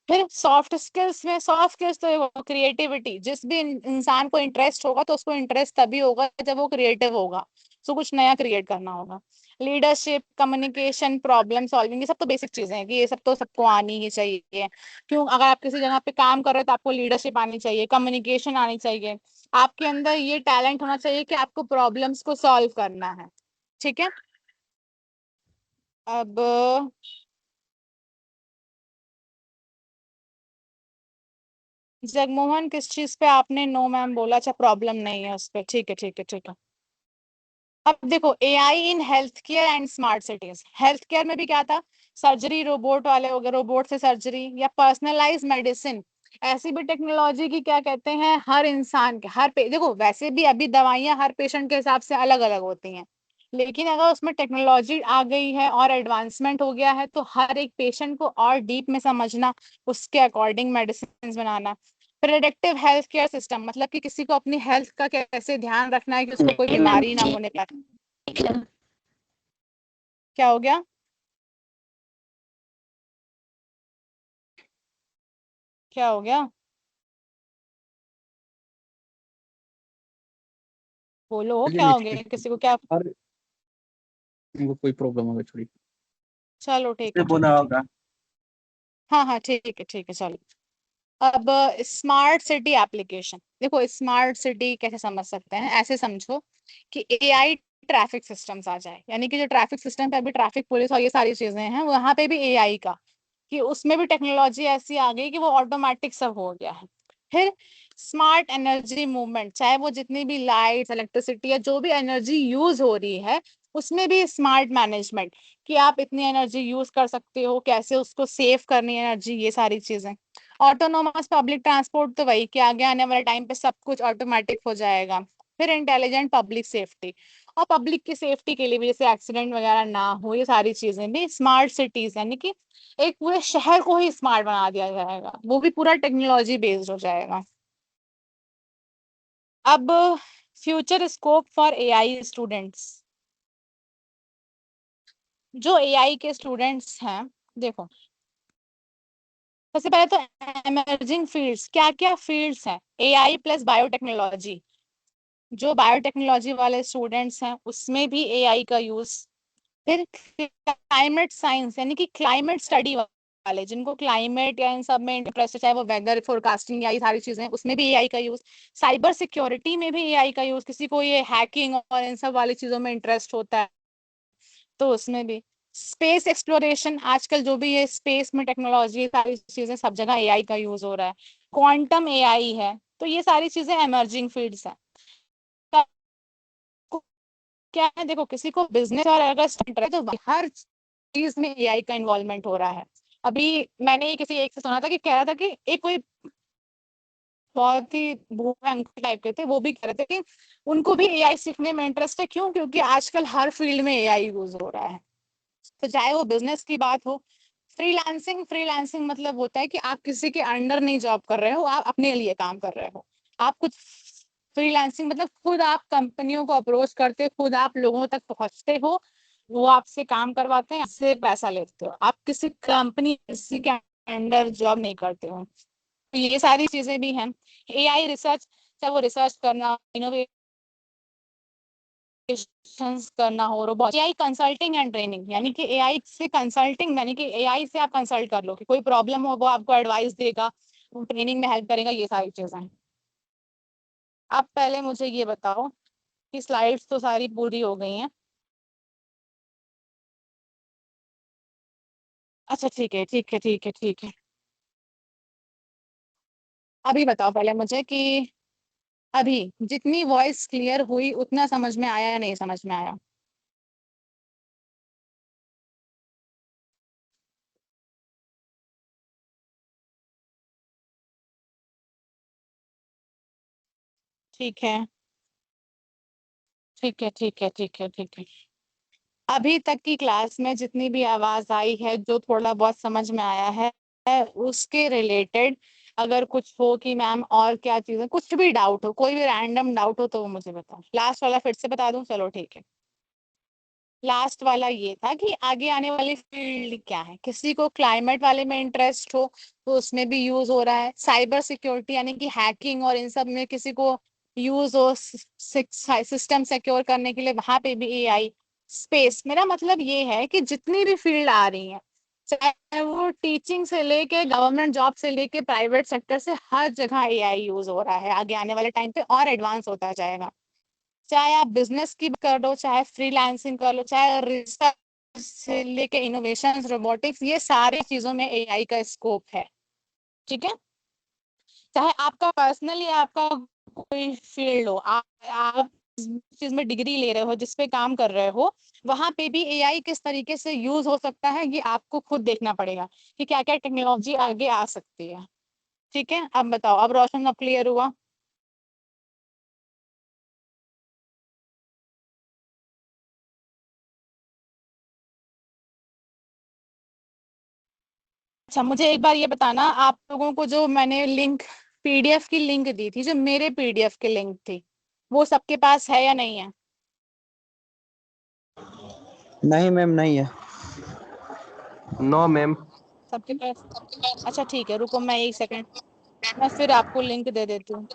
फिर सॉफ्ट स्किल्स में, सॉफ्ट स्किल्स तो क्रिएटिविटी, जिस भी इंसान को इंटरेस्ट होगा तो उसको इंटरेस्ट तभी होगा जब वो क्रिएटिव होगा, उसको कुछ नया क्रिएट करना होगा। लीडरशिप, कम्युनिकेशन, प्रॉब्लम सॉल्विंग, ये सब तो बेसिक चीजें हैं कि ये सब तो सबको आनी ही चाहिए। क्यों, अगर आप किसी जगह पे काम कर रहे हो तो आपको लीडरशिप आनी चाहिए, कम्युनिकेशन आनी चाहिए, आपके अंदर ये टैलेंट होना चाहिए कि आपको प्रॉब्लम्स को सॉल्व करना है। ठीक है, अब जगमोहन किस चीज पे आपने नो मैम बोला? अच्छा प्रॉब्लम नहीं है उस पर, ठीक है ठीक है ठीक है। अब देखो AI in health care and smart cities, health care में भी क्या था, सर्जरी रोबोट वाले हो गए, रोबोट से सर्जरी, या पर्सनलाइज मेडिसिन, ऐसी भी टेक्नोलॉजी की क्या कहते हैं, हर इंसान के देखो वैसे भी अभी दवाइयां हर पेशेंट के हिसाब से अलग अलग होती हैं, लेकिन अगर उसमें टेक्नोलॉजी आ गई है और एडवांसमेंट हो गया है तो हर एक पेशेंट को और डीप में समझना, उसके अकॉर्डिंग मेडिसिन बनाना। प्रिडिक्टिव हेल्थ केयर सिस्टम, मतलब कि किसी को अपनी हेल्थ का कैसे ध्यान रखना है कि उसको कोई बीमारी ना होने पाए। क्या हो गया? क्या हो गया? बोलो चलिए क्या नहीं हो ठीक गया, है। किसी को क्या? और वो कोई प्रॉब्लम हो गई थोड़ी। चलो ठीक इसने है ठीक है बोला ठीक होगा। है। हाँ हाँ ठीक है चलो। अब स्मार्ट सिटी एप्लीकेशन, देखो स्मार्ट सिटी कैसे समझ सकते हैं, ऐसे समझो कि एआई ट्रैफिक सिस्टम्स आ जाए, यानी कि जो ट्रैफिक सिस्टम पे अभी ट्रैफिक पुलिस और ये सारी चीजें हैं वहां पे भी एआई का, कि उसमें भी टेक्नोलॉजी ऐसी आ गई कि वो ऑटोमेटिक सब हो गया है। फिर स्मार्ट एनर्जी मूवमेंट, चाहे वो जितनी भी लाइट इलेक्ट्रिसिटी या जो भी एनर्जी यूज हो रही है उसमें भी स्मार्ट मैनेजमेंट, कि आप इतनी एनर्जी यूज कर सकते हो, कैसे उसको सेव करनी है एनर्जी, ये सारी चीजें। ऑटोनोमस पब्लिक ट्रांसपोर्ट, तो वही कि आगे आने वाले टाइम पे सब कुछ ऑटोमेटिक हो जाएगा। फिर इंटेलिजेंट पब्लिक सेफ्टी, और पब्लिक की सेफ्टी के लिए भी जैसे एक्सीडेंट वगैरह ना हो, ये सारी चीजें भी स्मार्ट सिटीज, यानी कि एक पूरे शहर को ही स्मार्ट बना दिया जाएगा, वो भी पूरा टेक्नोलॉजी बेस्ड हो जाएगा। अब future scope for AI students, जो एआई के स्टूडेंट्स हैं, देखो सबसे पहले तो एमर्जिंग फील्ड्स, क्या क्या फील्ड्स हैं, एआई प्लस बायोटेक्नोलॉजी, जो बायोटेक्नोलॉजी वाले स्टूडेंट्स हैं उसमें भी एआई का यूज। फिर क्लाइमेट साइंस, यानी कि क्लाइमेट स्टडी वाले, जिनको क्लाइमेट या इन सब में इंटरेस्ट है, चाहे वो वेदर फोरकास्टिंग या ये सारी चीजें, उसमें भी एआई का यूज। साइबर सिक्योरिटी में भी एआई का यूज, किसी को ये हैकिंग और इन सब वाली चीजों में इंटरेस्ट होता है तो उसमें भी। स्पेस एक्सप्लोरेशन, आजकल जो भी ये स्पेस में टेक्नोलॉजी सारी चीजें सब जगह एआई का यूज हो रहा है। क्वांटम एआई है, तो ये सारी चीजें एमर्जिंग फील्ड्स हैं। क्या है, देखो किसी को बिजनेस और अगर स्टार्ट है तो हर चीज में एआई का इन्वॉल्वमेंट हो रहा है। अभी मैंने ये किसी एक से सुना था कि कह रहा था कि एक कोई बहुत ही बूढ़े अंकल टाइप के थे, वो भी कह रहे थे कि उनको भी एआई सीखने में इंटरेस्ट है, क्यों, क्योंकि आजकल हर फील्ड में एआई यूज हो रहा है। तो चाहे वो बिजनेस की बात हो, फ्रीलांसिंग, फ्रीलांसिंग मतलब होता है कि आप किसी के अंडर नहीं जॉब कर रहे हो, आप अपने लिए काम कर रहे हो। आप कुछ फ्रीलांसिंग मतलब खुद आप कंपनियों को अप्रोच करते, खुद आप लोगों तक पहुंचते हो, वो आपसे काम करवाते हैं, आपसे पैसा लेते हो, आप किसी कंपनी किसी के अंडर जॉब नहीं करते हो। तो ये सारी चीजें भी हैं। एआई रिसर्च, चाहे वो रिसर्च करना, करना हो, robot, AI consulting and training, यानी कि एआई से कंसल्टिंग, यानी कि एआई से आप कंसल्ट कर लो कि कोई प्रॉब्लम हो वो आपको एडवाइस देगा, ट्रेनिंग में हेल्प करेगा, ये सारी चीजें। आप पहले मुझे ये बताओ कि स्लाइड्स तो सारी पूरी हो गई हैं। अच्छा ठीक है। अभी बताओ पहले मुझे कि अभी जितनी वॉइस क्लियर हुई उतना समझ में आया या नहीं समझ में आया? ठीक है ठीक है। अभी तक की क्लास में जितनी भी आवाज आई है, जो थोड़ा बहुत समझ में आया है उसके रिलेटेड अगर कुछ हो कि मैम और क्या चीजें, कुछ भी डाउट हो, कोई भी रैंडम डाउट हो तो वो मुझे बताओ। लास्ट वाला फिर से बता दूं? चलो ठीक है। लास्ट वाला ये था कि आगे आने वाली फील्ड क्या है, किसी को क्लाइमेट वाले में इंटरेस्ट हो तो उसमें भी यूज हो रहा है। साइबर सिक्योरिटी यानी कि हैकिंग और इन सब में किसी को यूज हो, सिस्टम सिक्योर करने के लिए, वहां पे भी एआई। स्पेस, मेरा मतलब ये है कि जितनी भी फील्ड आ रही है, चाहे वो टीचिंग से लेके गवर्नमेंट जॉब से लेके प्राइवेट सेक्टर से, हर जगह एआई यूज हो रहा है, आगे आने वाले टाइम पे और एडवांस होता जाएगा। चाहे आप बिजनेस की कर लो, चाहे फ्रीलांसिंग कर लो, चाहे रिसर्च से लेके इनोवेशन, रोबोटिक्स, ये सारी चीजों में एआई का स्कोप है। ठीक है, चाहे आपका पर्सनल या आपका कोई फील्ड हो, आप चीज में डिग्री ले रहे हो, जिस पे काम कर रहे हो, वहां पे भी एआई किस तरीके से यूज हो सकता है, ये आपको खुद देखना पड़ेगा कि क्या क्या टेक्नोलॉजी आगे आ सकती है। ठीक है, अब बताओ, अब रोशन, अब क्लियर हुआ? अच्छा, मुझे एक बार ये बताना, आप लोगों को जो मैंने लिंक, पीडीएफ की लिंक दी थी, जो मेरे पीडीएफ की लिंक थी, वो सबके पास है या नहीं है? नहीं मैम, नहीं है। No ma'am. सबके पास? अच्छा ठीक है, रुको मैं एक सेकंड, मैं फिर आपको लिंक दे देती हूँ।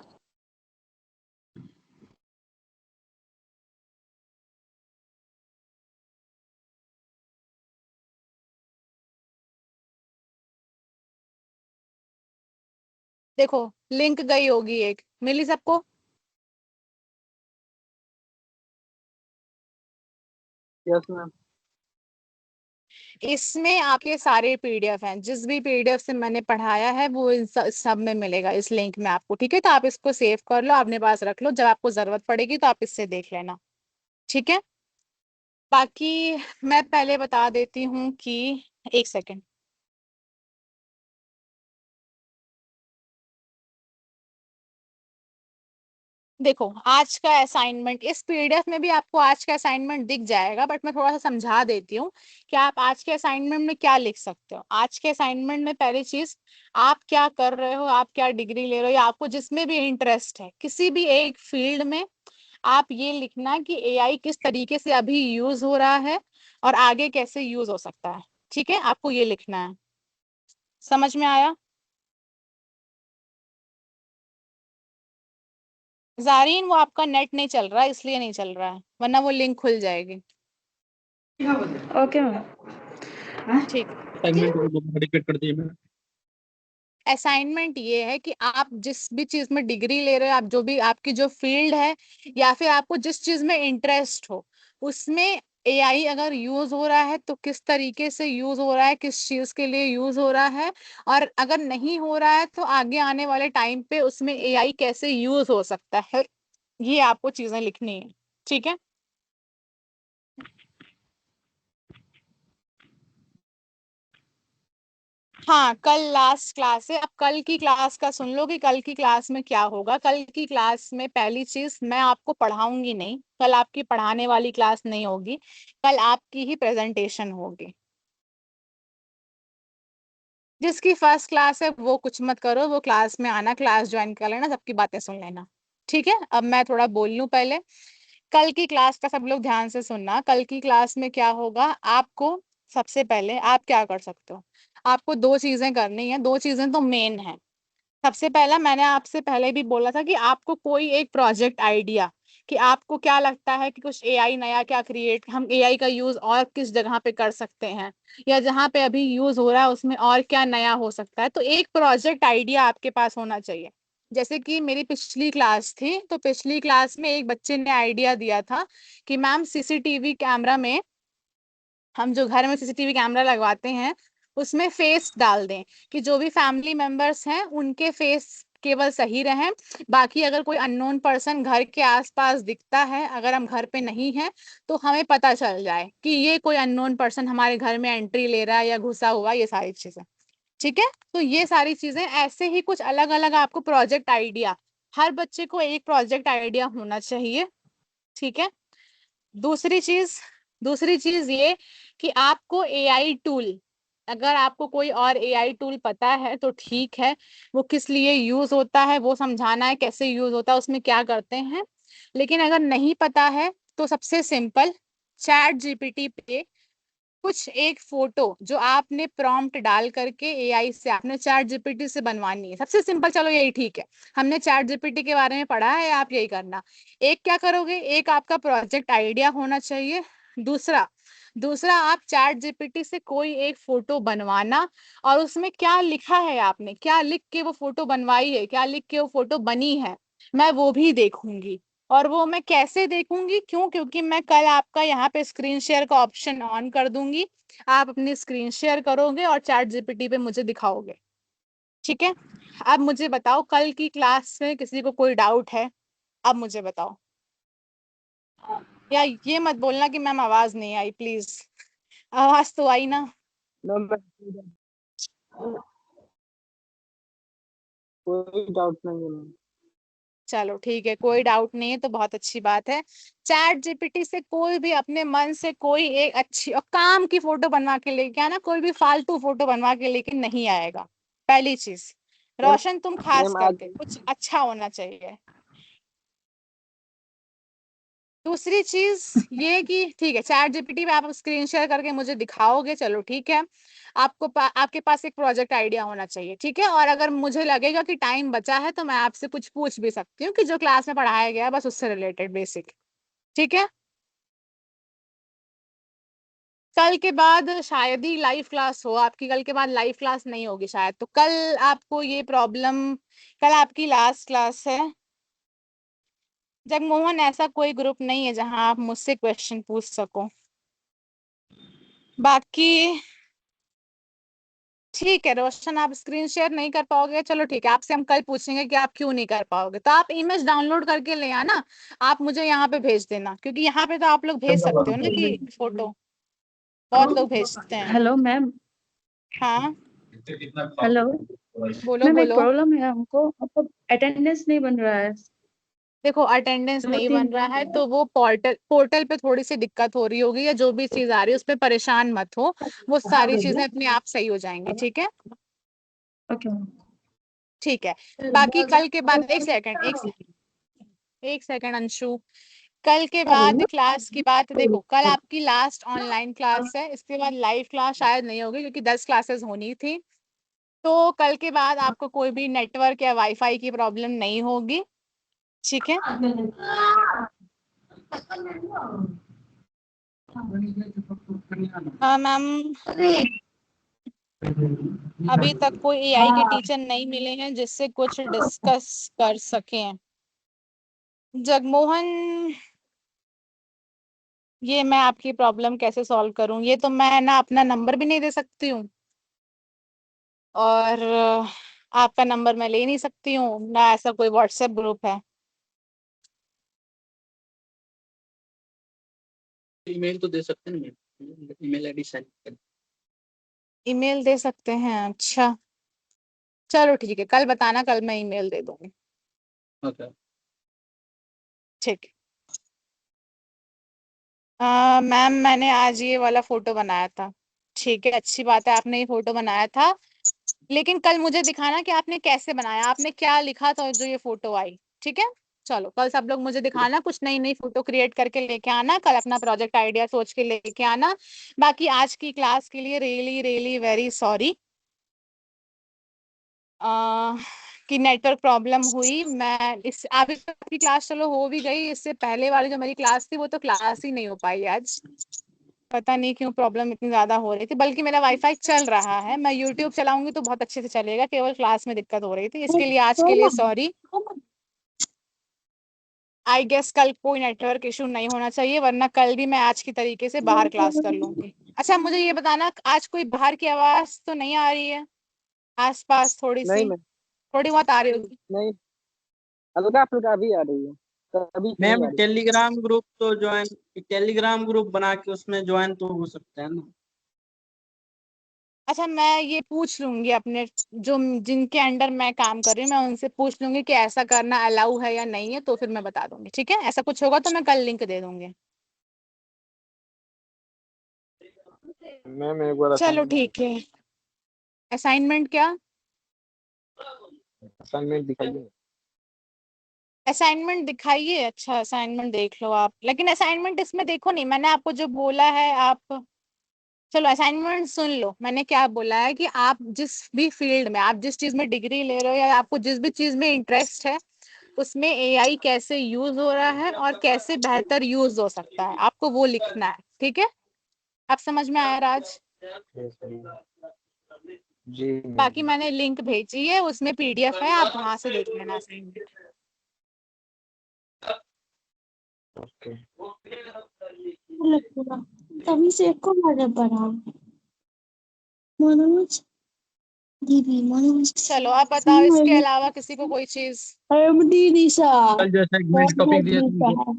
देखो, लिंक गई होगी, एक मिली सबको? Yes ma'am. इसमें आपके सारे पीडीएफ हैं, जिस भी पीडीएफ से मैंने पढ़ाया है वो इन सब में मिलेगा, इस लिंक में आपको। ठीक है, तो आप इसको सेव कर लो, अपने पास रख लो, जब आपको जरूरत पड़ेगी तो आप इससे देख लेना। ठीक है, बाकी मैं पहले बता देती हूँ कि, एक सेकंड, देखो आज का असाइनमेंट, इस पीडीएफ में भी आपको आज का असाइनमेंट दिख जाएगा, बट मैं थोड़ा सा समझा देती हूँ कि आप आज के असाइनमेंट में क्या लिख सकते हो। आज के असाइनमेंट में पहली चीज, आप क्या कर रहे हो, आप क्या डिग्री ले रहे हो, या आपको जिसमें भी इंटरेस्ट है किसी भी एक फील्ड में, आप ये लिखना कि एआई किस तरीके से अभी यूज हो रहा है और आगे कैसे यूज हो सकता है। ठीक है, आपको ये लिखना है। समझ में आया? जारीन, वो आपका नेट नहीं चल रहा है, इसलिए नहीं चल रहा है, वरना वो लिंक खुल जाएगी। Okay ma'am. ठीक। असाइनमेंट को डेडिकेट कर दिए मैंने। असाइनमेंट ये है कि आप जिस भी चीज में डिग्री ले रहे हो, आप जो भी आपकी जो फील्ड है, या फिर आपको जिस चीज में इंटरेस्ट हो, उसमें एआई अगर यूज हो रहा है तो किस तरीके से यूज हो रहा है, किस चीज के लिए यूज हो रहा है, और अगर नहीं हो रहा है तो आगे आने वाले टाइम पे उसमें एआई कैसे यूज हो सकता है, ये आपको चीजें लिखनी है। ठीक है, हाँ, कल लास्ट क्लास है। अब कल की क्लास का सुन लो कि कल की क्लास में क्या होगा। कल की क्लास में पहली चीज, मैं आपको पढ़ाऊंगी नहीं, कल आपकी पढ़ाने वाली क्लास नहीं होगी, कल आपकी ही प्रेजेंटेशन होगी। जिसकी फर्स्ट क्लास है वो कुछ मत करो, वो क्लास में आना, क्लास ज्वाइन कर लेना, सबकी बातें सुन लेना। ठीक है, अब मैं थोड़ा बोल लूं पहले। कल की क्लास का सब लोग ध्यान से सुनना। कल की क्लास में क्या होगा, आपको सबसे पहले आप क्या कर सकते हो, आपको दो चीजें करनी है, दो चीजें तो मेन है। सबसे पहला, मैंने आपसे पहले भी बोला था कि आपको कोई एक प्रोजेक्ट आइडिया, कि आपको क्या लगता है कि कुछ एआई नया क्या क्रिएट, हम एआई का यूज और किस जगह पे कर सकते हैं, या जहां पे अभी यूज हो रहा है उसमें और क्या नया हो सकता है, तो एक प्रोजेक्ट आइडिया आपके पास होना चाहिए। जैसे कि मेरी पिछली क्लास थी, तो पिछली क्लास में एक बच्चे ने आइडिया दिया था कि मैम सीसीटीवी कैमरा में, हम जो घर में सीसीटीवी कैमरा लगवाते हैं उसमें फेस डाल दें, कि जो भी फैमिली मेंबर्स हैं उनके फेस केवल सही रहें, बाकी अगर कोई अननोन पर्सन घर के आसपास दिखता है, अगर हम घर पे नहीं हैं, तो हमें पता चल जाए कि ये कोई अननोन पर्सन हमारे घर में एंट्री ले रहा है या घुसा हुआ, ये सारी चीजें। ठीक है, तो ये सारी चीजें, ऐसे ही कुछ अलग अलग आपको प्रोजेक्ट आइडिया, हर बच्चे को एक प्रोजेक्ट आइडिया होना चाहिए। ठीक है, दूसरी चीज, दूसरी चीज ये कि आपको एआई टूल, अगर आपको कोई और एआई टूल पता है तो ठीक है, वो किस लिए यूज होता है वो समझाना है, कैसे यूज होता है, उसमें क्या करते हैं। लेकिन अगर नहीं पता है तो सबसे सिंपल, चैट जीपीटी पे कुछ एक फोटो जो आपने प्रॉम्प्ट डाल करके एआई से, आपने चैट जीपीटी से बनवानी है, सबसे सिंपल, चलो यही ठीक है, हमने चैट जीपीटी के बारे में पढ़ा है, आप यही करना। एक क्या करोगे, एक आपका प्रोजेक्ट आइडिया होना चाहिए। दूसरा, दूसरा आप चैट जीपीटी से कोई एक फोटो बनवाना, और उसमें क्या लिखा है, आपने क्या लिख के वो फोटो बनवाई है, क्या लिख के वो फोटो बनी है, मैं वो भी देखूंगी। और वो मैं कैसे देखूंगी, क्यों, क्योंकि मैं कल आपका यहाँ पे स्क्रीन शेयर का ऑप्शन ऑन कर दूंगी, आप अपनी स्क्रीन शेयर करोगे और चैट जीपीटी पे मुझे दिखाओगे। ठीक है, अब मुझे बताओ, कल की क्लास में किसी को कोई डाउट है? अब मुझे बताओ। या ये मत बोलना कि मैम आवाज नहीं आई, प्लीज। आवाज तो आई ना। नो मैम, कोई डाउट नहीं है मैम। चलो ठीक है, कोई डाउट नहीं है तो बहुत अच्छी बात है। चैट जीपीटी से कोई भी अपने मन से कोई एक अच्छी और काम की फोटो बनवा के लेके आना, कोई भी फालतू फोटो बनवा के लेके नहीं आएगा। पहली चीज। मैम रोशन तुम खास मैम आज करके कुछ अच्छा होना चाहिए। दूसरी चीज ये कि ठीक है, चैट जीपीटी पे आप स्क्रीन शेयर करके मुझे दिखाओगे, चलो ठीक है। आपके पास एक प्रोजेक्ट आइडिया होना चाहिए, ठीक है। और अगर मुझे लगेगा कि टाइम बचा है तो मैं आपसे कुछ पूछ भी सकती हूँ कि जो क्लास में पढ़ाया गया है बस उससे रिलेटेड बेसिक। ठीक है। कल के बाद शायद ही लाइव क्लास हो आपकी, कल के बाद लाइव क्लास नहीं होगी शायद, तो कल आपको ये प्रॉब्लम, कल आपकी लास्ट क्लास है। जगमोहन, ऐसा कोई ग्रुप नहीं है जहां आप मुझसे क्वेश्चन पूछ सको। बाकी ठीक है रोशन, आप स्क्रीन शेयर नहीं कर पाओगे, चलो ठीक है, आपसे हम कल पूछेंगे कि आप क्यों नहीं कर पाओगे। तो आप इमेज डाउनलोड करके ले आना, आप मुझे यहाँ पे भेज देना, क्योंकि यहाँ पे तो आप लोग भेज सकते हो ना कि फोटो, बहुत लोग भेजते हैं। Hello ma'am. हाँ हेलो बोलो मैम, एक बोलो। प्रॉब्लम है हमको, मतलब अटेंडेंस नहीं बन रहा है। देखो अटेंडेंस दो नहीं तीन बन रहा है तो वो पोर्टल पे थोड़ी सी दिक्कत हो रही होगी, या जो भी चीज आ रही है उस पर परेशान मत हो, वो सारी चीजें अपने आप सही हो जाएंगी, ठीक है। ओके ठीक है। बाकी कल के बाद एक सेकंड अंशु, कल के बाद क्लास की बात देखो, कल आपकी लास्ट ऑनलाइन क्लास है, इसके बाद लाइव क्लास शायद नहीं होगी क्योंकि 10 क्लासेस होनी थी। तो कल के बाद आपको कोई भी नेटवर्क या वाईफाई की प्रॉब्लम नहीं होगी, ठीक है। मैम अभी तक कोई एआई के टीचर नहीं मिले हैं जिससे कुछ डिस्कस कर सकें। जगमोहन, ये मैं आपकी प्रॉब्लम कैसे सॉल्व करूं, ये तो मैं ना अपना नंबर भी नहीं दे सकती हूँ, और आपका नंबर मैं ले नहीं सकती हूँ ना, ऐसा कोई व्हाट्सएप ग्रुप है। ईमेल तो दे सकते हैं मैम, ईमेल आईडी सेंड कर। ईमेल दे सकते हैं, अच्छा चलो ठीक है, कल बताना, कल मैं ईमेल दे दूंगी। ओके। ठीक है। मैम मैंने आज ये वाला फोटो बनाया था, ठीक है, अच्छी बात है आपने ये फोटो बनाया था, लेकिन कल मुझे दिखाना कि आपने कैसे बनाया, आपने क्या लिखा था जो ये फोटो आई, ठीक है। चलो कल सब लोग मुझे दिखाना, कुछ नई नई फोटो क्रिएट करके लेके आना, कल अपना प्रोजेक्ट आइडिया सोच के लेके आना। बाकी आज की क्लास के लिए रियली रियली वेरी सॉरी कि नेटवर्क प्रॉब्लम हुई। मैं इस अभी तक की क्लास चलो हो भी गई, इससे पहले वाली जो मेरी क्लास थी वो तो क्लास ही नहीं हो पाई आज, पता नहीं क्यों प्रॉब्लम इतनी ज्यादा हो रही थी। बल्कि मेरा वाईफाई चल रहा है, मैं यूट्यूब चलाऊंगी तो बहुत अच्छे से चलेगा, केवल क्लास में दिक्कत हो रही थी, इसके लिए आज के लिए सॉरी। आई गेस कल कोई नेटवर्क इशू नहीं होना चाहिए, वरना कल भी मैं आज की तरीके से बाहर क्लास कर लूंगी। अच्छा मुझे ये बताना, आज कोई बाहर की आवाज तो नहीं आ रही है आस पास, थोड़ी नहीं सी, मैम, थोड़ी बहुत आ रही होगी। नहीं, हल्का फुल्का भी आ रही है, कभी नहीं मैम आ रही। टेलीग्राम ग्रुप तो ज्वाइन, टेलीग्राम ग्रुप बना के उसमें ज्वाइन तो हो सकते हैं ना। अच्छा मैं ये पूछ लूंगी अपने, जो जिनके अंडर मैं काम कर रही हूँ मैं उनसे पूछ लूंगी कि ऐसा करना अलाउ है या नहीं है, तो फिर मैं बता दूंगी, ठीक है। ऐसा कुछ होगा तो मैं कल लिंक दे दूंगी। मैम एक बार चलो ठीक है। असाइनमेंट क्या, असाइनमेंट दिखाइए। असाइनमेंट दिखाइए, अच्छा असाइनमेंट देख लो आप, लेकिन असाइनमेंट इसमें देखो नहीं, मैंने आपको जो बोला है आप, चलो असाइनमेंट सुन लो, मैंने क्या बोला है कि आप जिस भी फील्ड में, आप जिस चीज में डिग्री ले रहे हो या आपको जिस भी चीज में इंटरेस्ट है, उसमें एआई कैसे यूज हो रहा है और कैसे बेहतर यूज हो सकता है, आपको वो लिखना है, ठीक है। आप समझ में आया राज। जी बाकी मैम। मैंने लिंक भेजी है, उसमें पीडीएफ है, आप वहां से देख लेना असाइनमेंट। ओके। तभी से को मजा पड़ा मनोज दीदी, मनोज चलो आप बताओ, इसके अलावा किसी को कोई चीज। दीदी सा कल जो असाइनमेंट टॉपिक दिए थे उनको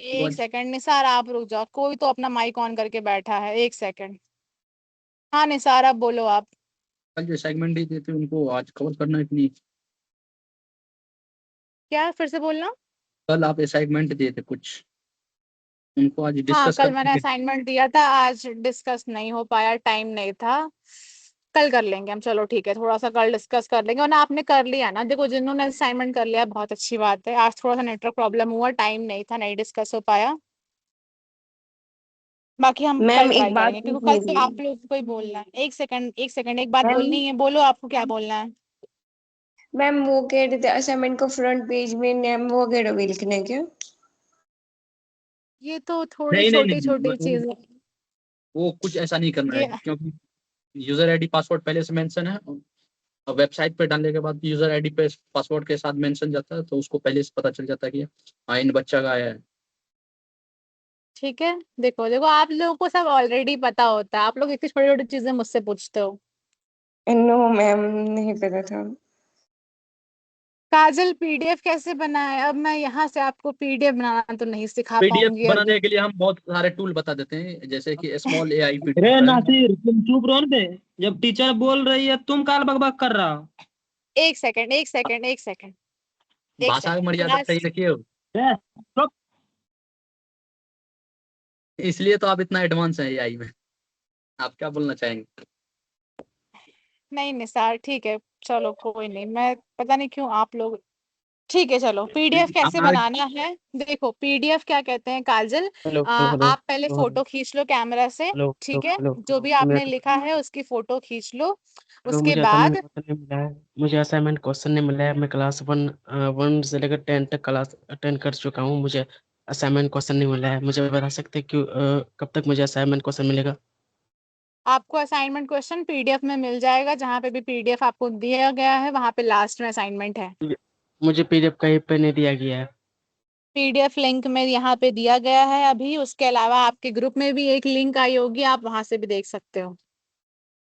एक सेकंड निसार, आप रुक जाओ, कोई तो अपना माइक ऑन करके बैठा है, एक सेकंड। हाँ निसार, अब बोलो आप। कल जो असाइनमेंट दी थी उनको आज कवर करना है कि नहीं? क्या, फिर से बोलना। कल आप असाइनमेंट दिए थे कुछ, उनको आज हाँ डिस्कस कल करना मैंने है? असाइनमेंट दिया था, आज डिस्कस नहीं हो पाया, टाइम नहीं था। कल कर लेंगे हम, चलो ठीक है, थोड़ा सा कल डिस्कस कर लेंगे। वरना आपने कर लिया ना, देखो जिन्होंने असाइनमेंट कर लिया बहुत अच्छी बात है। आज थोड़ा सा नेटवर्क प्रॉब्लम हुआ, टाइम नहीं था, नहीं डिस्कस हो पाया। बाकी हम कल मैम ट्राई एक बात करेंगे, क्योंकि कल पूछनी तो थी। आप लोग को ही बोलना है। एक सेकंड एक सेकंड, एक बात मैम बोलनी है, बोलो आपको क्या बोलना है। मैम वो कह रहे थे असाइनमेंट को फ्रंट पेज में नेम वगैरह भी लिखना है क्या? ये तो थोड़ी नहीं नहीं छोटी नहीं, छोटी चीज है। वो कुछ ऐसा नहीं करना है, ये क्योंकि यूजर आईडी पासवर्ड पहले से मेंशन है, और वेबसाइट पे डालने के बाद यूजर आईडी पे पासवर्ड के साथ मेंशन जाता है, तो उसको पहले से पता चल जाता है कि हाँ इन बच्चा का आया है। ठीक है, देखो देखो, आप लोगों को सब ऑलरेडी पता होता है, आप लोग इतनी छोटी छोटी चीजें मुझसे पूछते हो। नो मैम, नहीं पता था। काजल, पीडीएफ कैसे बनाए? अब मैं यहाँ से आपको पीडीएफ बनाना तो नहीं सिखा पीडीएफ पाऊंगी अभी। बनाने के लिए हम बहुत सारे टूल बता देते हैं, जैसे कि स्मॉल एआई रे पीडीएफ है। नासिर, तुम चुप रहो न बे। जब टीचर बोल रही है तुम काल बकबक कर रहा हो। एक सेकंड एक सेकंड एक सेकंड एक भाषा की सेकंड मर्यादा क्लास। सही रखिए। रे, चुप। इसलिए तो आप इतना एडवांस हैं एआई में। आप क्या बोलना चाहेंगे? नहीं निसार, ठीक है, चलो कोई नहीं, मैं पता नहीं क्यों आप लोग। ठीक है चलो, पीडीएफ कैसे हमारे बनाना है। देखो पीडीएफ क्या कहते हैं काजल, हेलो हेलो हेलो आप पहले हेलो फोटो खींच लो कैमरा से। हेलो ठीक है, हेलो जो भी हेलो आपने मेरा लिखा है उसकी फोटो खींच लो। हेलो उसके मुझे असाइनमेंट बाद क्वेश्चन नहीं मिला है। मुझे असाइनमेंट क्वेश्चन नहीं मिला है। मैं क्लास वन से लेकर 10 तक क्लास अटेंड कर चुका हूँ। मुझे असाइनमेंट क्वेश्चन नहीं मिला है। मुझे बता सकते हैं क्यों कब तक मुझे असाइनमेंट क्वेश्चन मिलेगा? आपको असाइनमेंट क्वेश्चन पीडीएफ में मिल जाएगा, जहाँ पे भी पीडीएफ आपको दिया गया है वहां पे लास्ट में असाइनमेंट है। मुझे पीडीएफ कहीं पे नहीं दिया गया है। पीडीएफ लिंक में यहाँ पे दिया गया है अभी, उसके अलावा आपके ग्रुप में भी एक लिंक आई होगी, आप वहां से भी देख सकते हो।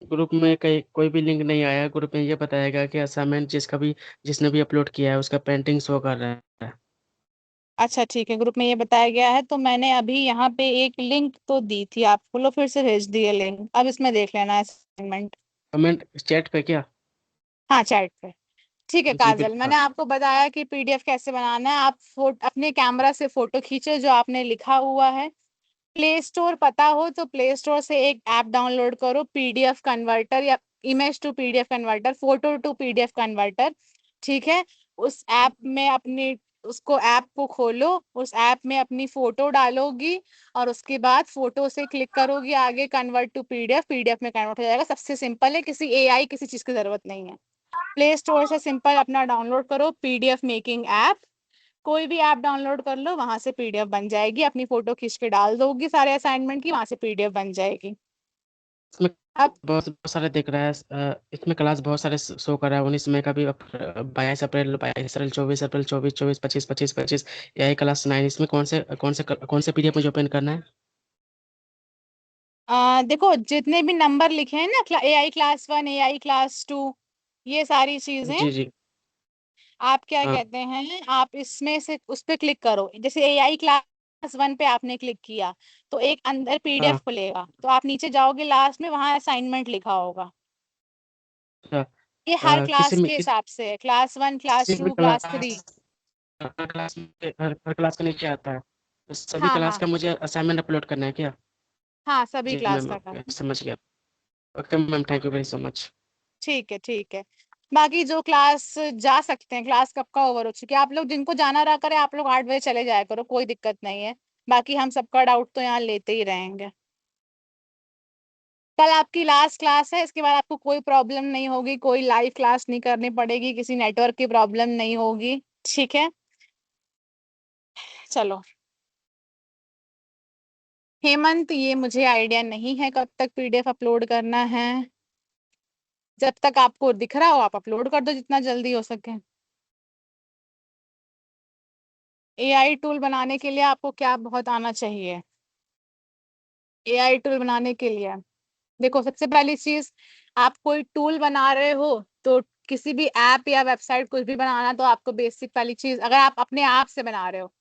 ग्रुप में कहीं कोई भी लिंक नहीं आया। ग्रुप में ये बताएगा कि असाइनमेंट जिसने भी अपलोड किया है उसका पेंटिंग शो कर रहा है। अच्छा ठीक है, ग्रुप में ये बताया गया है, तो मैंने अभी यहाँ पे एक लिंक तो दी थी आपको, लो फिर से भेज दिए लिंक, अब इसमें देख लेना असाइनमेंट। कमेंट चैट पे क्या? हाँ चैट पे। ठीक है जी काजल, बिल्कुल। मैंने आपको बताया कि पीडीएफ कैसे बनाना है। आप अपने कैमरा से फोटो खींचे जो आपने लिखा हुआ है। प्ले स्टोर पता हो तो प्ले स्टोर से एक ऐप डाउनलोड करो, पीडीएफ कन्वर्टर या image to PDF converter, photo to PDF converter. ठीक है, उस ऐप में अपनी उसको ऐप को खोलो, उस ऐप में अपनी फोटो डालोगी और उसके बाद फोटो से क्लिक करोगी आगे कन्वर्ट टू पीडीएफ, पीडीएफ में कन्वर्ट हो जाएगा। सबसे सिंपल है, किसी एआई किसी चीज की जरूरत नहीं है। प्ले स्टोर से सिंपल अपना डाउनलोड करो पीडीएफ मेकिंग ऐप। कोई भी ऐप डाउनलोड कर लो, वहां से पीडीएफ बन जाएगी, अपनी फोटो खींच के डाल दोगी सारे असाइनमेंट की, वहां से पीडीएफ बन जाएगी। इसमें अब बहुत बहुत सारे दिख रहा है। इसमें क्लास बहुत सारे शो कर रहा है। 19 मई का भी, 22 अप्रैल 24 अप्रैल 24 25 यही क्लास 9। इसमें कौन से पीडीएफ मुझे ओपन करना है? देखो जितने भी नंबर लिखे हैं ना, एआई क्लास 1, एआई क्लास 2, ये सारी चीजें, जी जी। आप क्या हाँ कहते हैं, आप इसमें से उस पे क्लिक करो। जैसे एआई क्लास 1 पे आपने क्लिक किया तो एक अंदर हाँ। पीडीएफ खुलेगा, तो आप नीचे जाओगे, लास्ट में वहां असाइनमेंट लिखा होगा। अच्छा। ये हर किसी क्लास में के हिसाब से है, क्लास 1, किसी क्लास भी 2, क्लास 3। क्लास हर क्लास का नीचे आता है, तो सभी हाँ क्लास हाँ का मुझे असाइनमेंट अपलोड करना है क्या? हाँ, सभी जी क्लास मैम, का ओके, करना। समझ गया। Okay ma'am, thank you very so much. ठीक है ठीक है। बाकी जो क्लास जा सकते हैं, क्लास कब का ओवर हो चुकी है, आप लोग जिनको जाना रहा करे आप लोग 8 बजे चले जाया करो, कोई दिक्कत नहीं है। बाकी हम सबका डाउट तो यहाँ लेते ही रहेंगे। कल आपकी लास्ट क्लास है, इसके बाद आपको कोई प्रॉब्लम नहीं होगी, कोई लाइव क्लास नहीं करनी पड़ेगी, किसी नेटवर्क की प्रॉब्लम नहीं होगी। ठीक है, चलो। हेमंत, ये मुझे आइडिया नहीं है कब तक पीडीएफ अपलोड करना है। जब तक आपको दिख रहा हो आप अपलोड कर दो, जितना जल्दी हो सके। एआई टूल बनाने के लिए आपको क्या बहुत आना चाहिए? एआई टूल बनाने के लिए देखो, सबसे पहली चीज, आप कोई टूल बना रहे हो तो किसी भी ऐप या वेबसाइट कुछ भी बनाना, तो आपको बेसिक पहली चीज, अगर आप अपने आप से बना रहे हो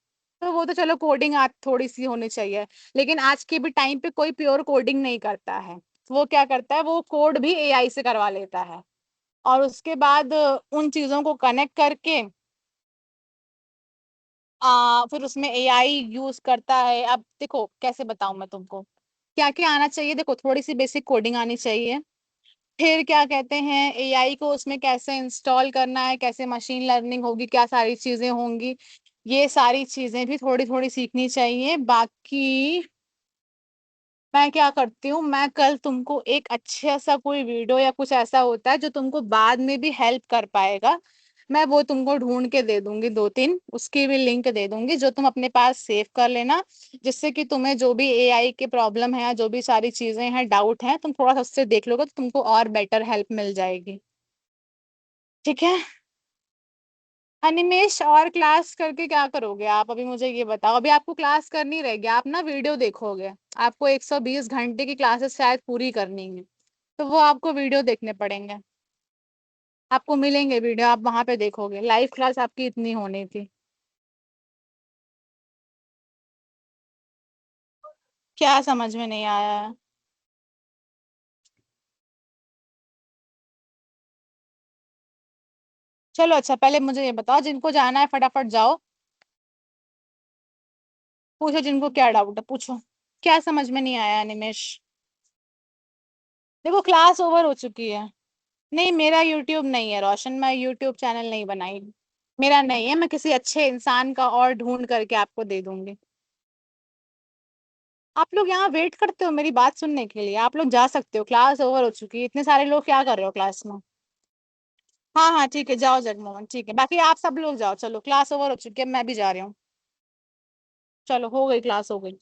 तो वो तो चलो कोडिंग आज थोड़ी सी होनी चाहिए, लेकिन आज के भी टाइम पे कोई प्योर कोडिंग नहीं करता है। वो क्या करता है, वो कोड भी एआई से करवा लेता है और उसके बाद उन चीजों को कनेक्ट करके फिर उसमें एआई यूज करता है। अब देखो कैसे बताऊं मैं तुमको, क्या क्या आना चाहिए। देखो थोड़ी सी बेसिक कोडिंग आनी चाहिए, फिर क्या कहते हैं एआई को उसमें कैसे इंस्टॉल करना है, कैसे मशीन लर्निंग होगी, क्या सारी चीजें होंगी, ये सारी चीजें भी थोड़ी थोड़ी सीखनी चाहिए। बाकी मैं क्या करती हूँ, मैं कल तुमको एक अच्छा सा कोई वीडियो या कुछ ऐसा होता है जो तुमको बाद में भी हेल्प कर पाएगा, मैं वो तुमको ढूंढ के दे दूंगी, 2-3 उसकी भी लिंक दे दूंगी जो तुम अपने पास सेव कर लेना, जिससे कि तुम्हें जो भी एआई के प्रॉब्लम है या जो भी सारी चीजें हैं, डाउट है, तुम थोड़ा सा उससे देख लोगे तो तुमको और बेटर हेल्प मिल जाएगी। ठीक है अनिमेश, और क्लास करके क्या करोगे आप, अभी मुझे ये बताओ। अभी आपको क्लास करनी रहेगी, आप ना वीडियो देखोगे, आपको 120 घंटे की क्लासेस शायद पूरी करनी है, तो वो आपको वीडियो देखने पड़ेंगे, आपको मिलेंगे वीडियो, आप वहां पे देखोगे। लाइव क्लास आपकी इतनी होनी थी। क्या समझ में नहीं आया है? चलो अच्छा, पहले मुझे ये बताओ, जिनको जाना है फटाफट जाओ, पूछो जिनको क्या डाउट है पूछो। क्या समझ में नहीं आया अनिमेश? देखो क्लास ओवर हो चुकी है। नहीं मेरा यूट्यूब नहीं है रोशन, मैं यूट्यूब चैनल नहीं बनाई, मेरा नहीं है, मैं किसी अच्छे इंसान का और ढूंढ करके आपको दे दूंगी। आप लोग यहाँ वेट करते हो मेरी बात सुनने के लिए, आप लोग जा सकते हो, क्लास ओवर हो चुकी है। इतने सारे लोग क्या कर रहे हो क्लास में? हाँ हाँ ठीक है, जाओ जगमोहन, ठीक है, बाकी आप सब लोग जाओ, चलो क्लास ओवर हो चुकी है, मैं भी जा रही हूँ। चलो हो गई, क्लास हो गई।